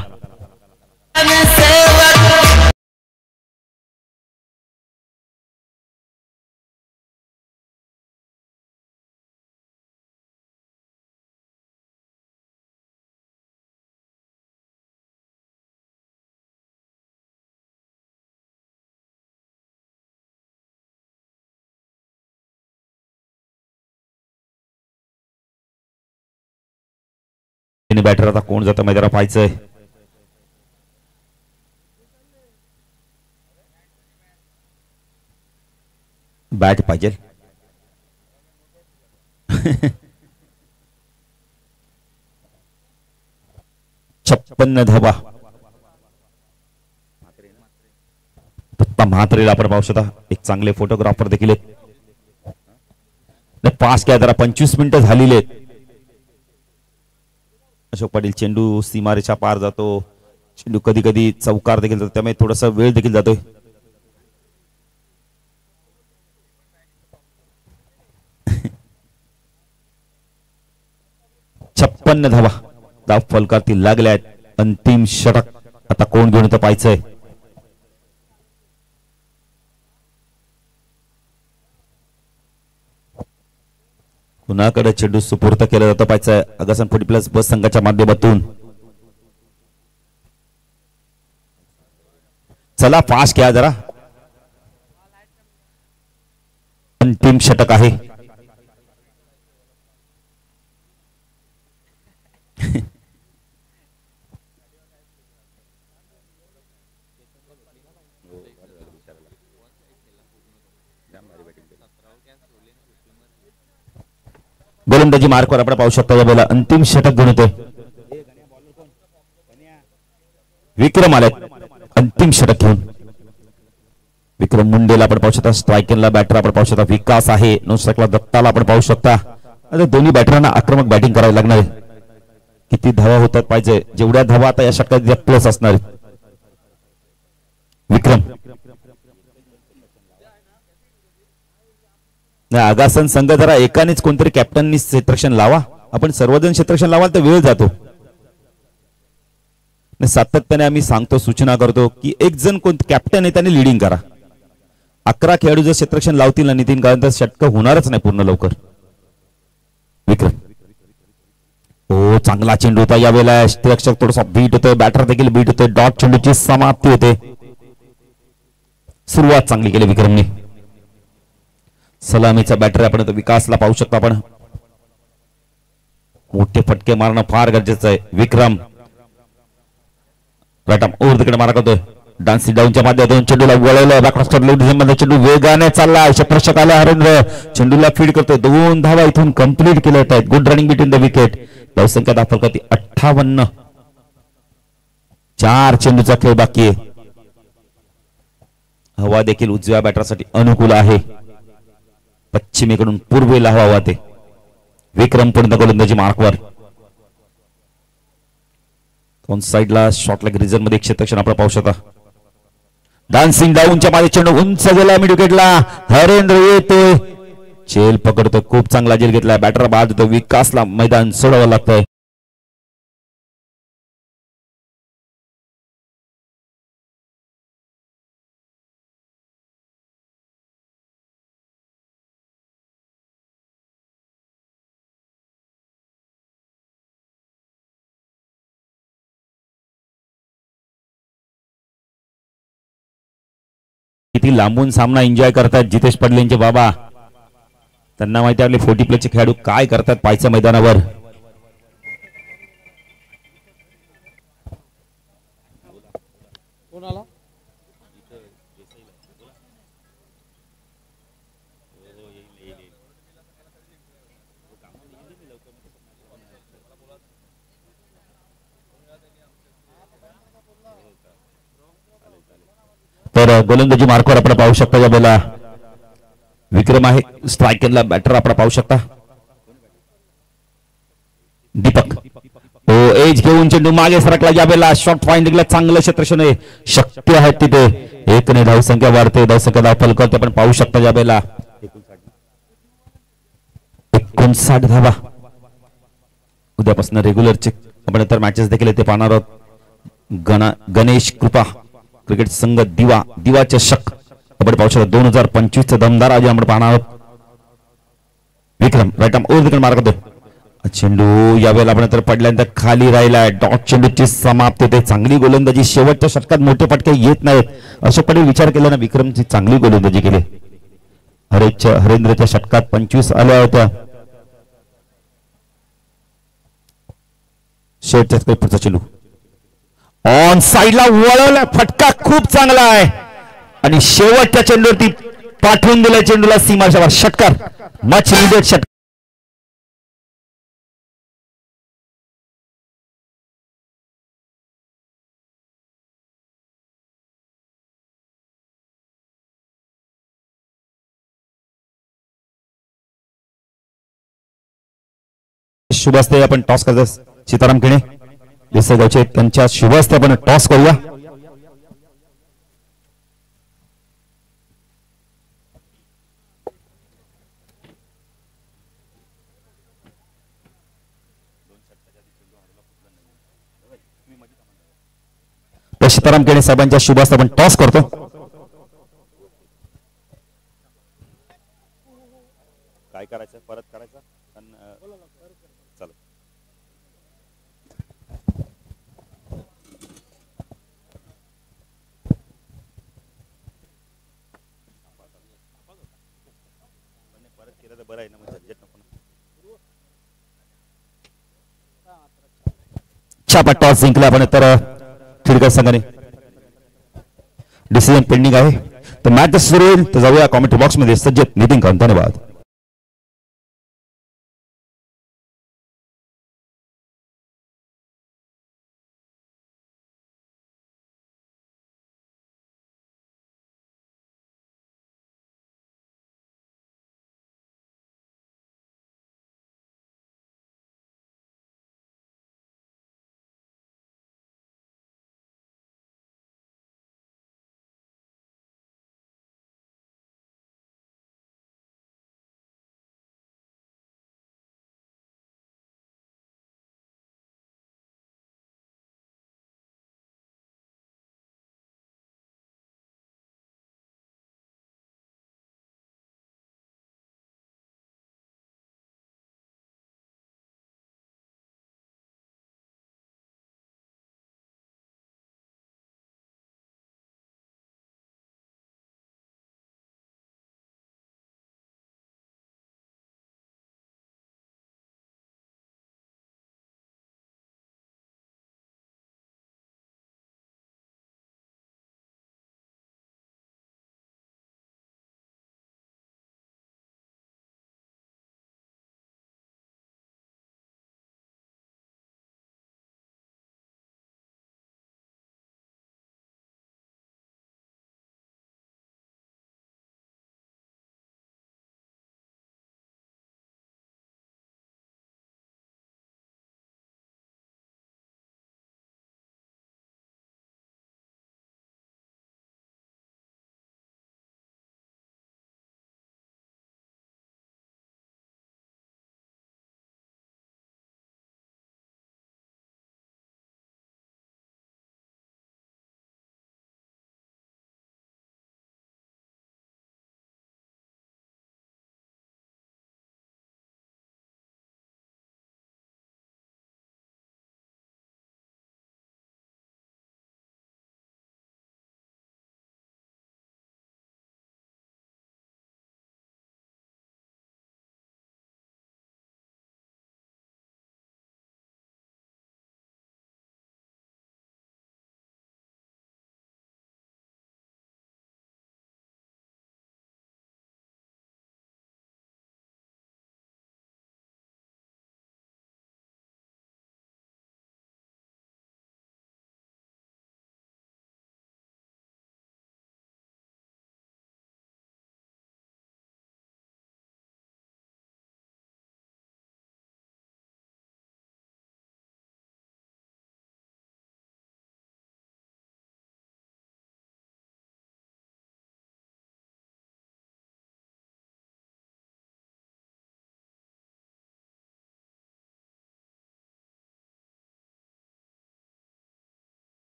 अग्रणी बॅटर आता कोण जातं मैदानात पाहायचंय. बॅट पाहिजे. 56 धावा. दत्ता म्हात्रेला आपण पाहू शकता. एक चांगले फोटोग्राफर देखील आहेत. पास क्या जरा 25 मिनिटं झालेली आहेत. अशोक पाटील चेंडू सीमारेषा पार जातो. चेंडू कधी कधी चौकार देखील जातो, त्यामुळे थोडासा वेळ देखील जातोय. छप्पन्न धावा धाव फलकातील लागल्या आहेत. अंतिम षटक आता कोण घेऊन येतं पाहायचंय. कुणाकडे चेंडू सुपूर्त केला जातो पाहायचंय. अगसन 40+ बस संघाच्या माध्यमातून. चला फास्ट घ्या जरा. अंतिम षटक आहे. गोलंदाजी मार्कवर आपण पाहू शकता. या वेळेला अंतिम षटक घेऊन येतोय विक्रम आले. अंतिम षटक घेऊन विक्रम मुंडेला आपण पाहू शकता. स्ट्रायकरला बॅटर आपण पाहू शकता विकास आहे. नो स्ट्राईकला दत्ताला आपण पाहू शकता. आता दोन्ही बॅटरांना आक्रमक बॅटिंग करावी लागणार आहे. किती धावा होतात पाहिजे. जेवढ्या धावा आता या षटकात प्लस असणार आहेत. विक्रम आगासन संघ जरा एकानेच कोणतरी कॅप्टननी क्षेत्ररक्षण लावा. आपण सर्वजण क्षेत्ररक्षण लावाल तर वेळ जातो. सातत्याने आम्ही सांगतो, सूचना करतो की एक जण कोण कॅप्टन आहे त्याने लिडिंग करा. 11 खेळाडू जर क्षेत्ररक्षण लावतील ना नितीन कारण तर षटक होणारच नाही पूर्ण लवकर. विक्रम हो चांगला चेंडू होता. यावेळेला क्षेत्ररक्षक थोडासा बीट होतोय. बॅटर देखील बीट होतोय. डॉट चेंडूची समाप्ती होते. सुरुवात चांगली केली विक्रमने. सलामीचा बॅटर आपण विकासला पाहू शकता. आपण मोठे फटके मारणं फार गरजेचं आहे. विक्रम ओव्हर तिकडे मारा करतोय. डान्सी डाऊनच्या माध्यमातून चेंडूला वळवलं. चेंडू वेगाने चालला. क्षेत्ररक्षक आला हरेंद्र चेंडूला फीड करतोय. 2 धावा इथून कंप्लीट केल्या आहेत. Good running between the wicket. धावसंख्या दाखल करते 58. 4 चेंडूचा खेळ बाकी आहे. हवा देखील उजव्या बॅटरसाठी अनुकूल आहे. पश्चिमेकडून पूर्वेला हवा वाहते. विक्रम पूर्ण गोलंदाजी मार्कवर. दोन साइडला शॉर्ट लेग रिझन मध्ये क्षेत्ररक्षण आपण पाहू शकता. डान्सिंग डाऊनच्या मागे चेंडू उंच गेला मिड विकेटला. हरेंद्र येतोय. चेल पकडतोय. खूप चांगला जेल घेतला. बॅटर बाद होतो. विकासला मैदान सोडावं लागतंय. किती लांबून सामना एन्जॉय करतात जितेश पडलेंचे बाबा. त्यांना माहिती आपले 40+ चे खेळाडू काय करतात पायच्या मैदानावर. तर गोलंदाजी मार्कवर आपण पाहू शकता. या वेळेला विक्रम आहे. स्ट्रायकरला बॅटर आपण पाहू शकता दीपक. हो एज घेऊन चेंडू मागे सरकला. या वेळेला शॉर्ट फाइंडिंगला चांगलं क्षेत्ररक्षण आहे. शक्ती आहे तिथे. 1 ने धावसंख्या वाढते. धावसंख्या दाखल करते आपण पाहू शकता. या वेळेला 59 धावा. उद्यापासून रेग्युलरचे आपण तर मॅचेस देखील ते पाहणार आहोत. गणेश कृपा क्रिकेट संघ दिवा चषक आपण पाहू शकतो. 2025 चा दमदार आज आपण पाहणार आहोत. विक्रम राईट आर्म ओव्हर तिकडे मारतो. चेंडू यावेळेला आपण तर पडल्यानंतर खाली राहिलाय. डॉट चेंडूची समाप्ती होते. चांगली गोलंदाजी. शेवटच्या षटकात मोठे फटके येत नाहीत. अशा पडे विचार केला ना विक्रमची चांगली गोलंदाजी केली. हरेंद्रच्या षटकात 25 आल्या होत्या. शेवटच्या पुढचा चेंडू ऑन साइडला वळवला, फटका खूप चांगला आहे आणि शेवटच्या चेंडूवरती पाठवून दिलाय चेंडूला सीमाच्या वर. षटकार, मच निडेड षटकार. शुभ असते आपण टॉस करतो. सीताराम केणे देसाईगावचे, त्यांच्या शुभ असते आपण टॉस करूया. सीताराम केणे साहेबांच्या शुभ असते आपण टॉस करतो. काय करायचं, परत करायचं. चला परत केलं तर बरं आहे ना, म्हणजे छापा टॉस जिंकला आपण. तर खिडकर संघाने डिसिजन पेंडिंग आहे. तर मॅच सुरू होईल. तर जाऊया कॉमेंट्री बॉक्स मध्ये. सज्जत नितीन कांत, धन्यवाद.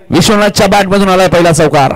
विश्वनाथच्या बॅट मधून आलाय पहिला चौकार.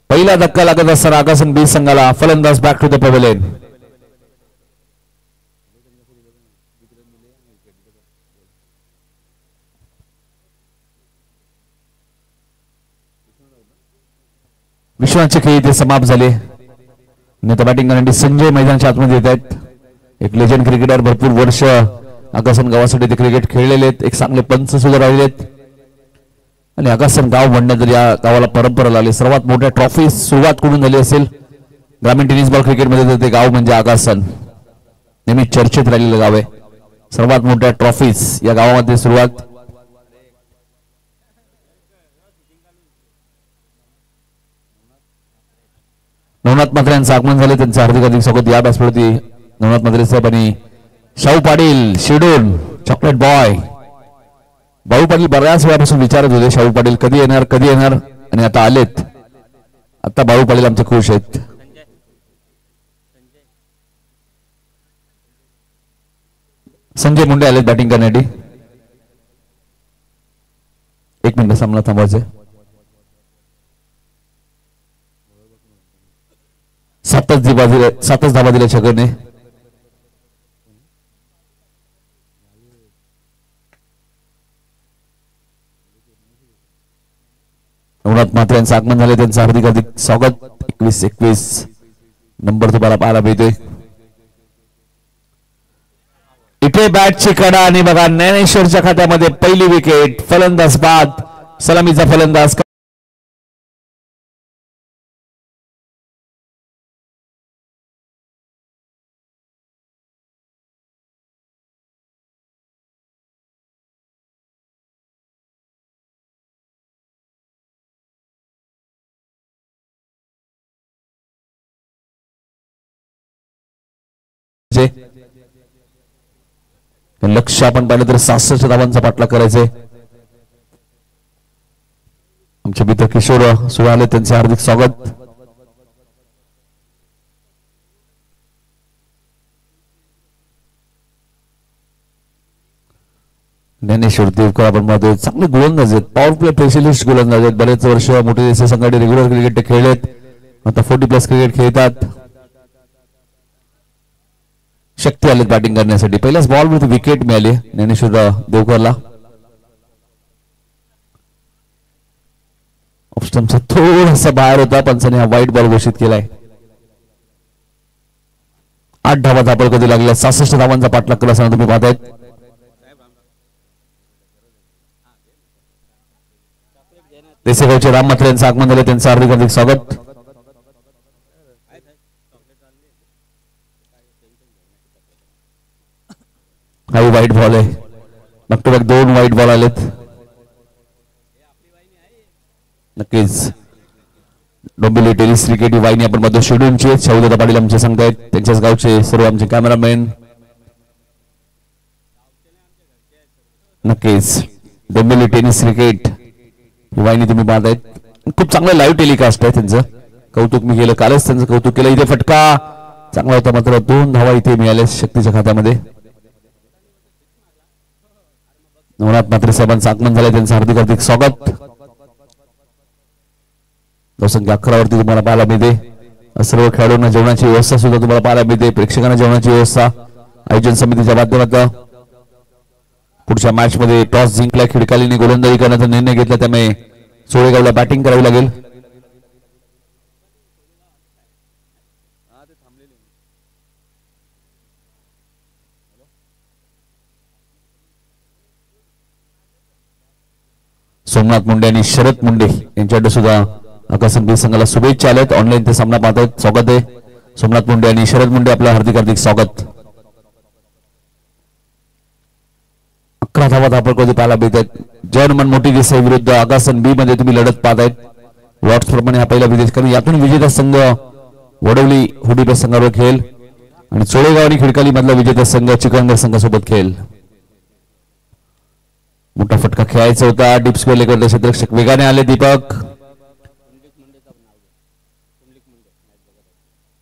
पहिला धक्का लागत असताना आकाशन बी संघाला फलंदाज बॅक टू द पवेलियन. विश्वाचे खेळ इथे समाप्त झाले. आता बॅटिंग करण्यासाठी संजय मैदानाच्या आतमध्ये येत आहेत. एक लेजंड क्रिकेटर, भरपूर वर्ष आकाशन गावासाठी ते क्रिकेट खेळलेले आहेत. एक चांगले पंच सुद्धा राहिले आहेत आणि आकाशन गाव म्हणणं तर या गावाला परंपरा लागली. सर्वात मोठ्या ट्रॉफी सुरुवात करून झाली असेल ग्रामीण टेनिस बॉल क्रिकेटमध्ये तर ते गाव म्हणजे आकाशन नेहमी चर्चेत राहिलेलं गाव आहे. सर्वात मोठ्या ट्रॉफीज या गावामध्ये सुरुवात. नवनाथ म्हात्रे यांचं आगमन झाले. त्यांचं हार्दिक स्वागत या व्यासपीठावरती. नवनाथ म्हात्रे साहेब आणि Shahu Patil schedule chocolate boy. भाऊ पाटील बऱ्याच वेळापासून विचारत होते शाहू पाटील कधी येणार कधी येणार आणि आता आलेत. आता भाऊ पाटील आमचे खुश आहेत. संजय मुंडे आलेत बॅटिंग करण्यासाठी. एक मिनिट सामना थांबवायचे. 7 धावा दिल्या शकरने. नवनाथ म्हात्रे यांचं आगमन झाले. त्यांचं हार्दिक स्वागत. 21 नंबर तुम्हाला पाहायला मिळतोय. इथे बॅटची कडा आणि बघा ज्ञानेश्वरच्या खात्यामध्ये पहिली विकेट. फलंदाज बाद. सलामीचा फलंदाज लक्ष आपण पाहिलं तर 66 धावांचा पाठलाग करायचे. आमचे मित्र किशोर सुरू आले. त्यांचे हार्दिक स्वागत. ज्ञानेश्वर देवकर आपण पाहतोय चांगले गोलंदाज आहेत. पॉवर प्ले स्पेशलिस्ट गोलंदाज आहेत. बरेच वर्ष मोठे देश संघाने रेग्युलर क्रिकेट खेळलेत. आता 40+ क्रिकेट खेळतात. शक्ती आलेत बॅटिंग करण्यासाठी. पहिल्याच बॉल मध्ये विकेट मिळाली ज्ञानेश्वर देवकरला. ऑप्शनचा थोडासा बाहेर होता, पंचाने हा वाईट बॉल घोषित केलाय. 8 धावा धापड कधी लागल्या. 66 धावांचा पाठलाग केला असताना तुम्ही पाहताय. देसेगावचे राम मात्रे यांचं आगमन झाले, त्यांचं हार्दिक हार्दिक स्वागत. हा वाईट बॉल आहे. बॅक टू बॅक 2 वाईट बॉल आलेत. नक्कीच डोंबिवली टेनिस क्रिकेट ही वाहिनी आपण बघतो शेड्यूलची. शाहूदादा पाटील आमचे सांगतायत, त्यांच्याच गावचे सर्व आमचे कॅमेरामॅन. नक्कीच डोंबिवली टेनिस क्रिकेट ही वाहिनी तुम्ही पाहतायत. खूप चांगलं लाईव्ह टेलिकास्ट आहे त्यांचं. कौतुक मी केलं, कालच त्यांचं कौतुक केलं. इथे फटका चांगला होता, मात्र 2 धावा इथे मिळाल्या शक्तीच्या खात्यामध्ये. नवनाथ म्हात्रे साहेबांचं आगमन झालंय, त्यांचं हार्दिक हार्दिक स्वागत. संख्या 11 वरती तुम्हाला पाहायला मिळते. सर्व खेळाडूंना जेवणाची व्यवस्था सुद्धा तुम्हाला पाहायला मिळते. प्रेक्षकांना जेवणाची व्यवस्था आयोजन समितीच्या माध्यमातून. पुढच्या मॅच मध्ये टॉस जिंकला, खिडकालीने गोलंदाजी करण्याचा निर्णय घेतला, त्यामुळे सोळेगावला बॅटिंग करावी लागेल. सोमनाथ मुंडे आणि शरद मुंडे यांच्याकडे सुद्धा आकाशन बी संघाला शुभेच्छा आल्यात. ऑनलाईन ते सामना पाहतायत. स्वागत आहे सोमनाथ मुंडे आणि शरद मुंडे, आपलं हार्दिक हार्दिक स्वागत. 11 धावा धापड पाहायला मिळतात. जर्मन मोठी देसाई विरुद्ध आकाशन बी मध्ये तुम्ही लढत पाहतायत. लॉट्स प्रमाणे हा पहिला विजेता, कारण यातून विजेता संघ वडवली हुडीपे संघावर खेळेल आणि चोळेगाव आणि खिडकाली मधला विजेता संघ चिकनगर संघासोबत खेळेल. मोठा फटका खेळायचा होता. डीप स्क्वेअर लेगवर क्षेत्ररक्षक वेगाने आले. दीपक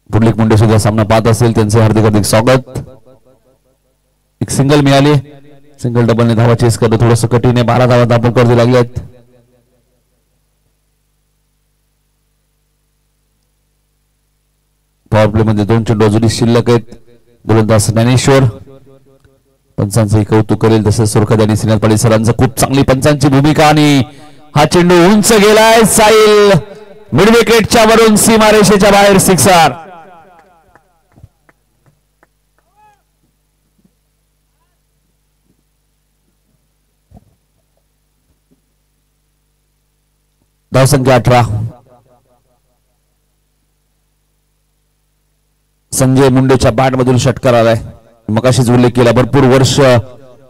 पुंडलिक मुंडे सुद्धा सामना पाहत असेल, त्यांचे हार्दिक हार्दिक स्वागत. एक सिंगल मिळाली. सिंगल डबलने धावा चेस करणं थोडस कठीण आहे. 12 धावा धापड करू लागल्यात. पॉवर प्ले मध्ये 2 चेंडू अजूनही शिल्लक आहेत. गोलंदाज ज्ञानेश्वर पंचांचंही कौतुक करेल, तसेच सुरखद आणि श्रीनाथ पाटील सरांचं खूप चांगली पंचांची भूमिका. आणि हा चेंडू उंच गेलाय. साईल मिड विकेटच्या वरून सीमारेषेच्या बाहेर सिक्सर. धावसंख्या 18. संजय मुंडेच्या बॅट मधून षटकार आलाय. मगाशीच उल्लेख केला, भरपूर वर्ष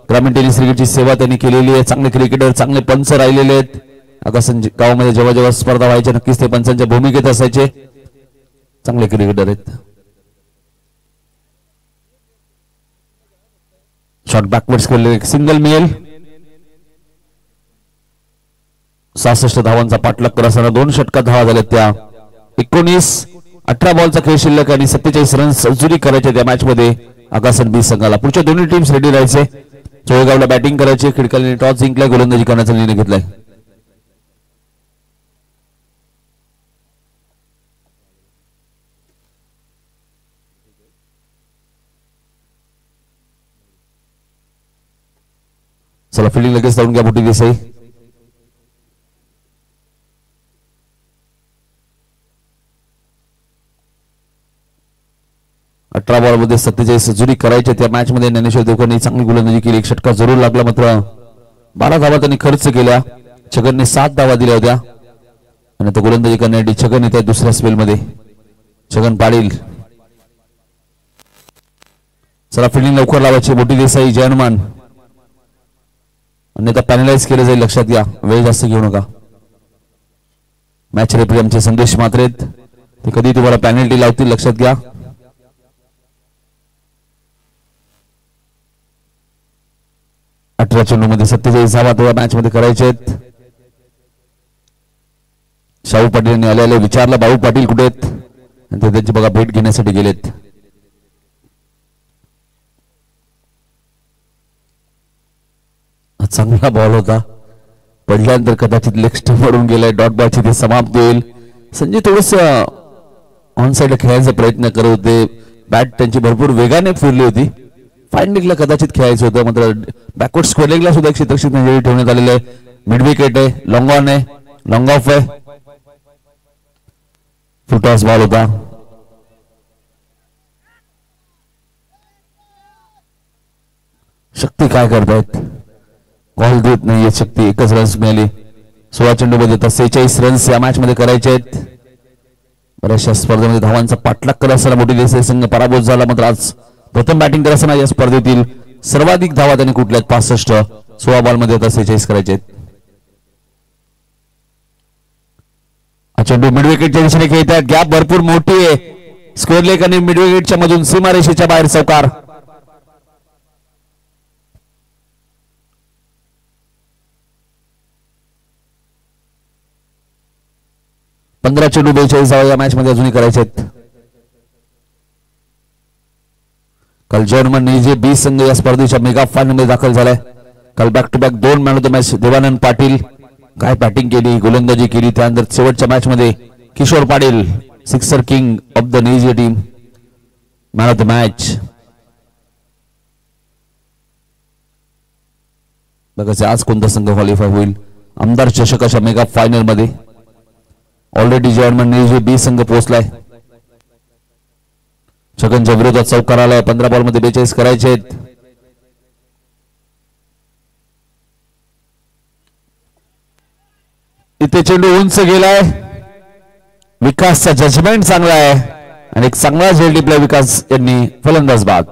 ग्रामीण टेनिस क्रिकेटची सेवा त्यांनी केलेली आहे. चांगले क्रिकेटर, चांगले पंच राहिलेले आहेत. आकाशन गावामध्ये जेव्हा जेव्हा स्पर्धा व्हायच्या नक्कीच ते पंचांच्या भूमिकेत असायचे. चांगले क्रिकेटर आहेत. शॉट बॅकवर्ड्स केले, एक सिंगल मिळेल. 66 धावांचा पाठलाग करत असताना 2 षटकात धावा झाल्या त्या. 18 बॉलचा खेळ शिल्लक आणि 47 रन्स अजूनही करायचे त्या मॅच मध्ये आकाशन बी संघाला. पुढच्या दोन्ही टीम्स रेडी राहायचे. चोळेगावला बॅटिंग करायची, खिडकालीने टॉस जिंकलाय, गोलंदाजी करण्याचा निर्णय घेतलाय. चला फिल्डिंग लगेच जाऊन घ्या मोठी देसाई. बॉल मध्ये 47 जुरी करायचे त्या मॅच मध्ये. ज्ञानेश्वर देवकरने चांगली गोलंदाजी केली. 1 षटका जरूर लागला, मात्र 12 धावा त्यांनी खर्च केल्या. छगनने 7 धावा दिल्या होत्या आणि आता गोलंदाजी करण्यासाठी छगन येत आहे दुसऱ्या स्पेल मध्ये. छगन पाटील. चला फिल्डिंग लवकर लावायची. मोठी देसाई, जयनमान आणि आता पॅनलाइज केलं जाईल, लक्षात घ्या. वेळ जास्त घेऊ नका. मॅच रेफरी आमचे संदेश मात्रे, ते कधी तुम्हाला पॅनल्टी लावतील, लक्षात घ्या. चेंडू मध्ये 47 धावा तेव्हा मॅच मध्ये करायचे आहेत. शाहू पाटील यांनी आले विचारलं भाऊ पाटील कुठे आहेत, ते त्यांची बघा भेट घेण्यासाठी गेलेत. चांगला बॉल होता, पडल्यानंतर कदाचित लेग स्टंप वरून गेलाय. डॉट बॉलची ते समाप्त होईल. संजय थोडस ऑन साइड खेळायचा प्रयत्न करत होते. बॅट त्यांची भरपूर वेगाने फिरली होती. फाईन लेगला कदाचित खेळायचं होतं, मात्र बॅकवर्ड स्क्वेअर लेगला सुद्धा क्षेत्ररक्षक ठेवण्यात आलेलं आहे. मिड विकेट आहे, लॉंग ऑन आहे, लॉंग ऑफ आहे. फुलटॉस बॉल होता. शक्ती काय करतायत? बॉल देत नाहीये शक्ती. एकच रन्स मिळाली. 16 चेंडूमध्ये आता 46 रन्स या मॅच मध्ये करायचे आहेत. बऱ्याचशा स्पर्धेमध्ये धावांचा पाठलाग करत असताना मोठी देसाई संघ पराभूत झाला. मात्र आज प्रथम बॅटिंग करत असताना या स्पर्धेतील सर्वाधिक धावा त्यांनी कुठल्यात 65. 16 बॉल मध्ये आता 46 करायचे आहेत. चेंडू मिडविकेटच्या दिशेने खेळतात. गॅप भरपूर मोठी आहे. स्क्वेअर लेग आणि मिडविकेटच्या मधून सीमारेषेच्या बाहेर चौकार. पंधरा चेंडू 42 धावा या मॅच मध्ये अजूनही करायचे आहेत. काल जर्मनी जे बी संघ या स्पर्धेच्या मेगा फायनल मध्ये दाखल झालाय. काल back to back 2 man of the match Devanand Patil काय बॅटिंग केली, गोलंदाजी केली. त्यानंतर शेवटच्या मॅच मध्ये Kishor Patil sixer king of the Nejiya team man of the match. बघा आज कोणता संघ क्वालिफाय होईल आमदार चषकाच्या मेगा फायनल मध्ये. ऑलरेडी जर्मन नेजिया बी संघ पोहोचलाय. छगनच्या विरोधात चौकार आलाय. 15 बॉल मध्ये 42 करायचे आहेत. इथे चेंडू उंच गेलाय. विकासचा जजमेंट चांगला आहे आणि एक चांगला झेल टिपलाय विकास यांनी. फलंदाज बाद.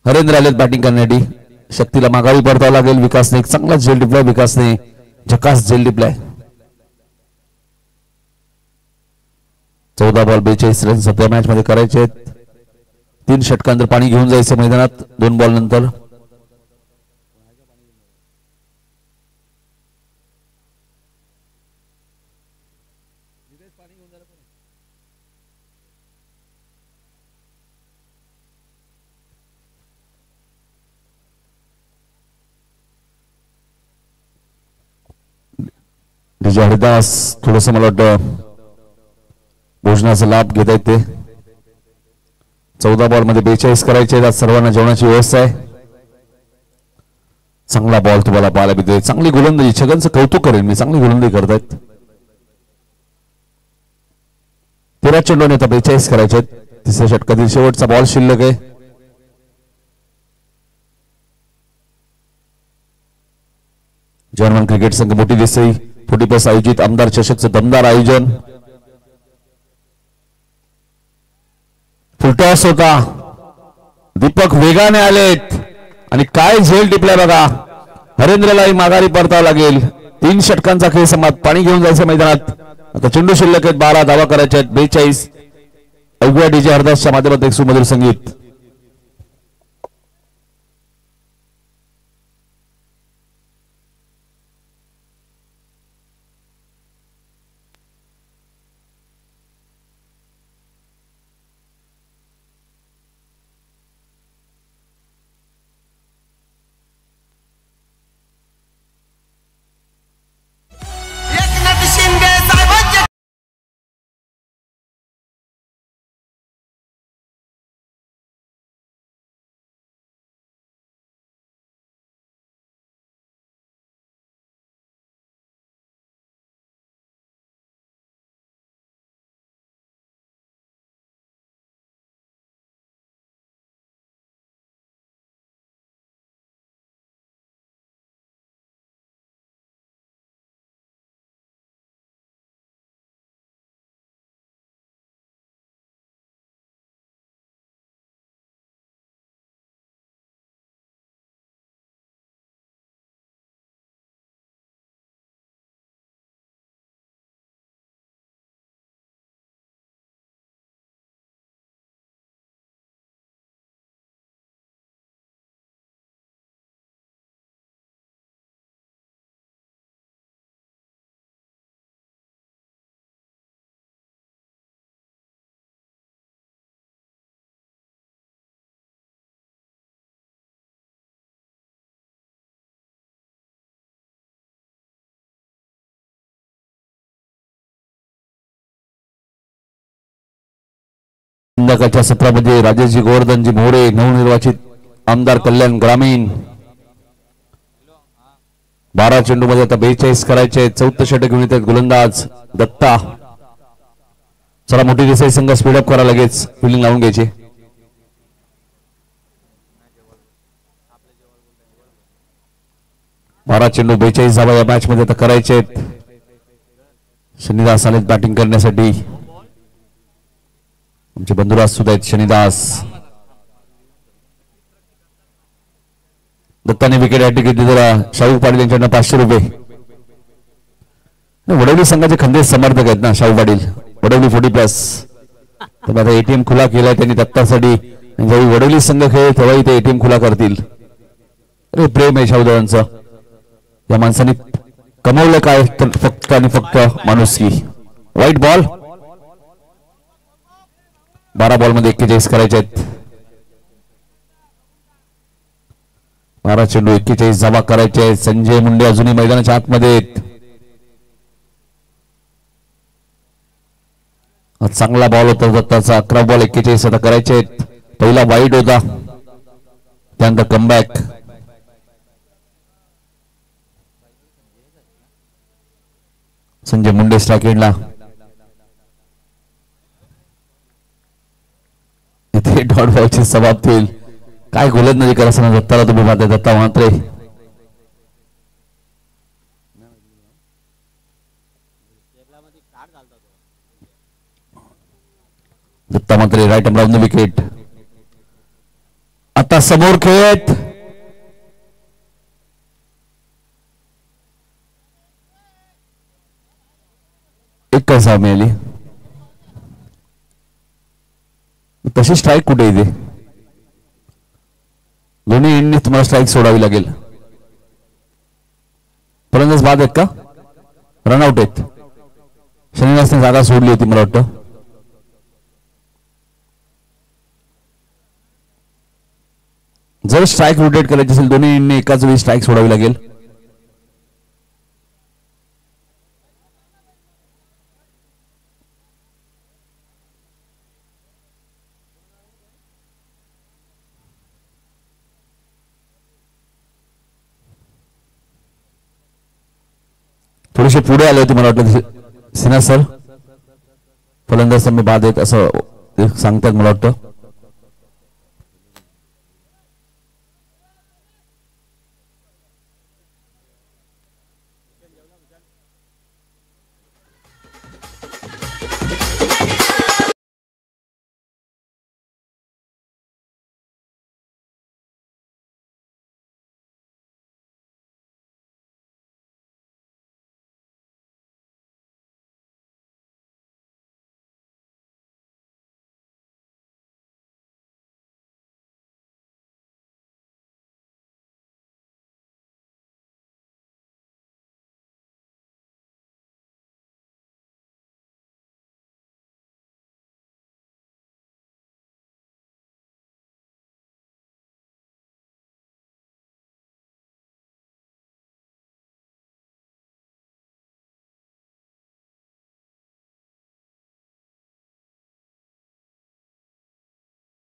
हरेंद्र आलेत बॅटिंग करण्यासाठी. शक्तीला माघारी परतावं लागेल. विकासने एक चांगला झेल टिपलाय. विकासने झकास झेल टिपलाय. 14 बॉल 42 रन सध्या मॅच मध्ये करायचे आहेत. 3 षटकांतर पाणी घेऊन जायचं मैदानात 2 बॉल नंतर. डीजे हरिदास थोडस मला वाटतं भोजनाचा लाभ घेता येते. 14 बॉल मध्ये 42 करायचे. आज सर्वांना जेवणाची व्यवस्था आहे. चांगला बॉल तुम्हाला पाहायला मिळतोय. चांगली गोलंदाजी. छगनचं कौतुक करेन मी. चांगली गोलंदाजी करतायत. 13 चेंडूने आता 42 करायचे आहेत. तिसऱ्या षटकातील शेवटचा बॉल शिल्लक आहे. जर्मन क्रिकेट संघ मोठी देसाई 40+ आयोजित आमदार चषकचं दमदार आयोजन. फुलटॉस होता. दीपक वेगाने आलेत आणि काय झेल टिपलाय बघा. हरेंद्रलाही माघारी परतावं लागेल. 3 षटकांचा खेळ समाप्त. पाणी घेऊन जायचं मैदानात. आता चेंडू शिल्लक आहेत. 12 धावा करायच्या आहेत. 42. अवघ्या डीजे हरदासच्या माध्यमात एक सुमधुर संगीत. संध्याकाळच्या सत्रामध्ये राजेशजी गोवर्धनजी मोरे नवनिर्वाचित आमदार कल्याण ग्रामीण 12 चेंडूमध्ये आता 42 करायचे. 14 षटक घेऊन येतात गोलंदाज दत्ता. चला मोठी दिसाई संघ स्पीडअप करा, लगेच फिल्डिंग लावून घ्यायची. 12 चेंडू 42 धावा या मॅच मध्ये आता करायचे. शनिदास आलेत बॅटिंग करण्यासाठी. आमचे बंधुराज सुद्धा आहेत शनिदास. दत्ताने विकेट या टिकीट जरा शाहू पाटील यांच्याकडनं 500 रुपये. वडवली संघाचे खंदे समर्थक आहेत ना शाहू पाटील, वडवली 40+. तर आता एटीएम खुला केलाय त्यांनी दत्तासाठी. ज्यावेळी वडवली संघ खेळ तेव्हाही ते एटीएम खुला करतील. अरे प्रेम आहे शाहूदादांचं. या माणसाने कमवलं काय तर फक्त आणि फक्त माणुसकी. White ball. 12 बॉलमध्ये 41 करायचे आहेत. 12 चेंडू 41 धावा करायचे आहेत. संजय मुंडे अजूनही मैदानाच्या आतमध्ये आहेत. चांगला बॉल होता दत्ताचा. 11 बॉल 41 आता करायचे आहेत. पहिला वाईट होता, त्यानंतर कमबॅक. संजय मुंडे स्ट्राईक एंडला. इथे डॉट बॉलची समाप्ती होईल. काय गोलंदाजी करा असं दत्ताला तुम्ही पाहताय. Datta Matre Datta Matre right arm round the wicket. आता समोर खेळत एक काय साव मिळाली. तशी स्ट्राईक कुठे इथे. दोन्ही एंडने तुम्हाला स्ट्राईक सोडावी लागेल. फलंदाज बाद आहेत का, रनआउट आहेत. शनिवासने जागा सोडली होती मला वाटतं. जर स्ट्राईक रोटेट करायची असेल दोन्ही एंडने एकाच वेळी स्ट्राईक सोडावी लागेल. थोडेसे पुढे आले होते मला वाटलं सिन्हा सर. फलंदाज तुम्ही बाद आहेत असं सांगतात मला वाटतं.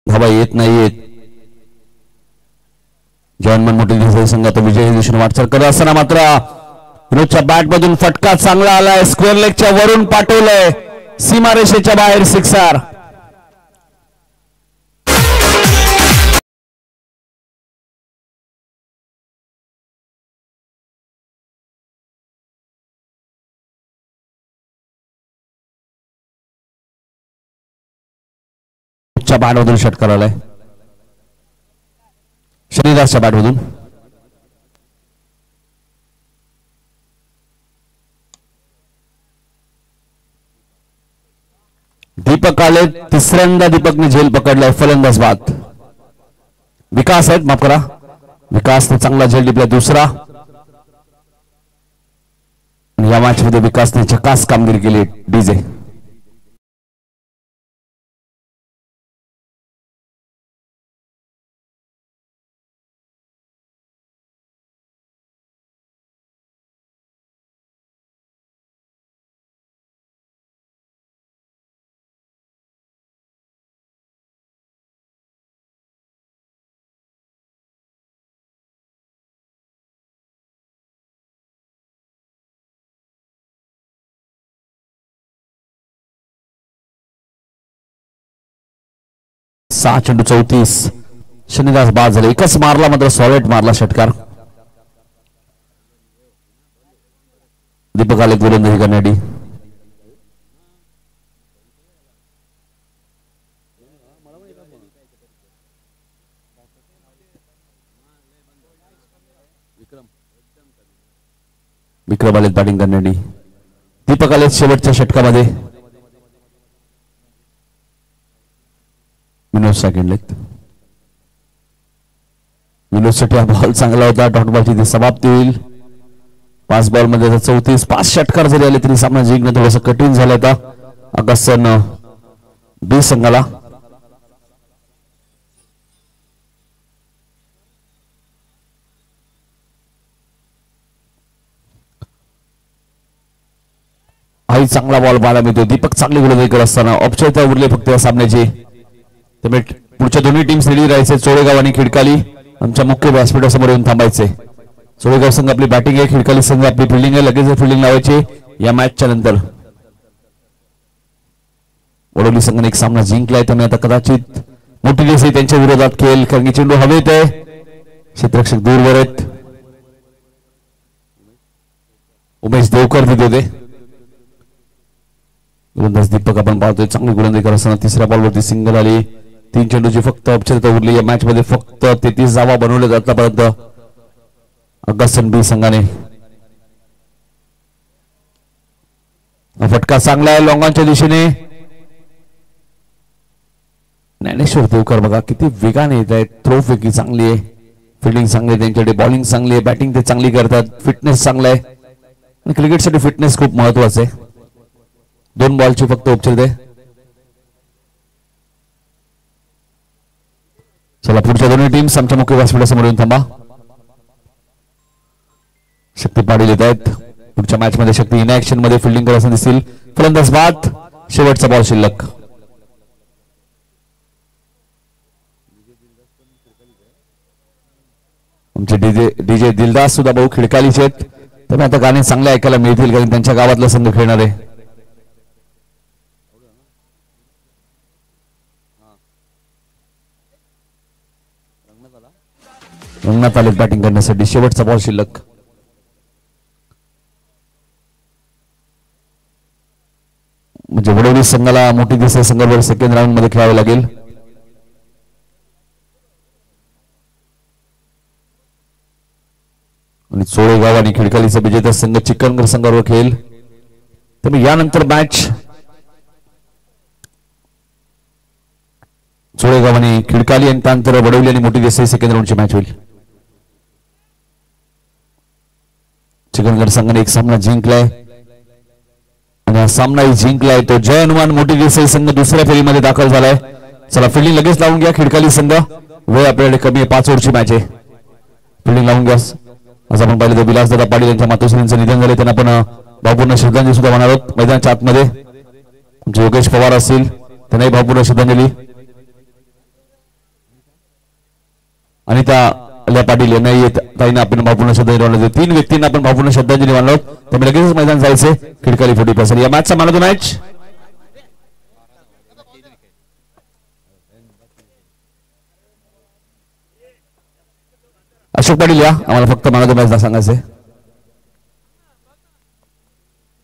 धावा येत नाहीयेत. जवानमन मोठी संघात विजयी दिशेने वाटचाल करत असताना मात्र विनोदच्या बॅट मधून फटका चांगला आलाय. स्क्वेअर लेगच्या वरून पाठवलंय सीमारेषेच्या बाहेर. सिक्सर. बॅट मधून षटकार आलाय शनिदासच्या बॅट मधून. दीपक आले. तिसऱ्यांदा दीपकने झेल पकडलाय. फलंदाज बाद. विकास आहेत, माफ करा, विकासने चांगला झेल टिपला दुसरा. या मॅच मध्ये विकासने झकास कामगिरी केली. डीजे 6 चेंडू 34. शनिदास बाद झाले. एकच मारला मात्र सॉलिड मारला षटकार. दीपक आले गोलंदाजी करण्यासाठी. विक्रम आले बॅटिंग करण्यासाठी. दीपक आले शेवटच्या षटकामध्ये. Vinod second leg. विनोदसाठी हा बॉल चांगला होता. डॉट बॉलची समाप्ती होईल. 5 बॉल मध्ये 34. 5 षटकार जरी आले तरी सामना जिंकणं थोडंसं कठीण झालं होता ऑगस्टन बी संघाला. हाही चांगला बॉल पाहायला मिळतो. दीपक चांगली गोलंदाजी करत असताना औपचारिकता उरले फक्त या सामन्याची. त्यामुळे पुढच्या दोन्ही टीम्स रेडी राहायचे. चोळेगाव आणि खिडकाली आमच्या मुख्य व्यासपीठासमोर येऊन थांबायचे. चोळेगाव संघ आपली बॅटिंग आहे. खिडकाली संघ आपली फिल्डिंग आहे. लगेच फिल्डिंग लावायची या मॅचच्या नंतर. वडोली संघाने एक सामना जिंकलाय त्यामुळे आता कदाचित मोठी देसाई त्यांच्या विरोधात खेळ. कारण की चेंडू हवेत आहे. क्षेत्ररक्षक दूरवर आहेत. उमेश देवकर तिथे होते. गोलंदाज दीपक आपण पाहतोय चांगली गोलंदाजी करत असताना तिसऱ्या बॉलवरती सिंगल आली. 3 चेंडूची फक्त औपचारिकता उरली. या मॅच मध्ये फक्त 33 धावा बनवल्या आतापर्यंत ऑगस्टन बी संघाने. फटका चांगला आहे लॉंगॉनच्या दिशेने. ज्ञानेश्वर देवकर बघा किती वेगाने येत आहेत. थ्रो फेकी चांगली आहे. फिल्डिंग चांगली आहे त्यांच्याकडे. बॉलिंग चांगली आहे. बॅटिंग ते चांगली करतात. फिटनेस चांगला आहे. आणि क्रिकेटसाठी फिटनेस खूप महत्वाचं आहे. 2 बॉलची फक्त औपचारिकता. चला पुढच्या दोन्ही टीम्स आमच्या मुख्य व्यासपीठासमोर येऊन थांबा. शक्ती पाटील येत आहेत. पुढच्या मॅच मध्ये शक्ती इन ऍक्शन मध्ये फिल्डिंग करत दिसतील. फलंदाज बाद. शेवटचा बॉल शिल्लक. आमचे डीजे दिलदास सुद्धा भाऊ खिडकालीचे आहेत. त्यामुळे आता गाणे चांगले ऐकायला मिळतील कारण त्यांच्या गावातला संघ खेळणार आहे. रंगनाथ आले बॅटिंग करण्यासाठी. शेवटचा बॉल शिल्लक. म्हणजे वडोली संघाला मोठी देसाई संघाबरोबर सेकंड राऊंड मध्ये खेळावे लागेल. आणि चोळेगाव आणि खिडकालीचा विजेता संघ चिकनगर संघाबरोबर खेळेल. त्यामुळे यानंतर मॅच चोळेगाव आणि खिडकाली आणि त्यानंतर वडोली आणि मोठी देसाई सेकंड राऊंडची मॅच होईल. चिकनगड संघाने एक सामना जिंकलाय आणि हा सामनाही जिंकलाय. तो जय हनुमान मोठी देसाई संघ दुसऱ्या फेरीमध्ये दाखल झालाय. चला फिल्डिंग लगेच लावून घ्या खिडकाली संघ. वेळ आपल्याकडे कमी आहे. 5 ओव्हरची मॅच आहे. फिल्डिंग लावून घ्या. आज आपण पाहिलं तर विलासदादा पाटील यांच्या मातोश्रींचं निधन झाले. त्यांना आपण भावपूर्ण श्रद्धांजली सुद्धा म्हणणार आहोत. मैदानाच्या आतमध्ये जे योगेश पवार असतील त्यांनाही भावपूर्ण श्रद्धांजली. आणि त्या पाटील यांनाही ताईंना आपण भावपूर्ण श्रद्धांजली मानलो. 3 व्यक्तींना आपण भावपूर्ण श्रद्धांजली मानलो. त्यामुळे लगेच मैदान जायचे खिडकाली 40%. या मॅचचा man of the match Ashok Patil या. आम्हाला फक्त मॅन ऑफ द मॅच सांगायचंय.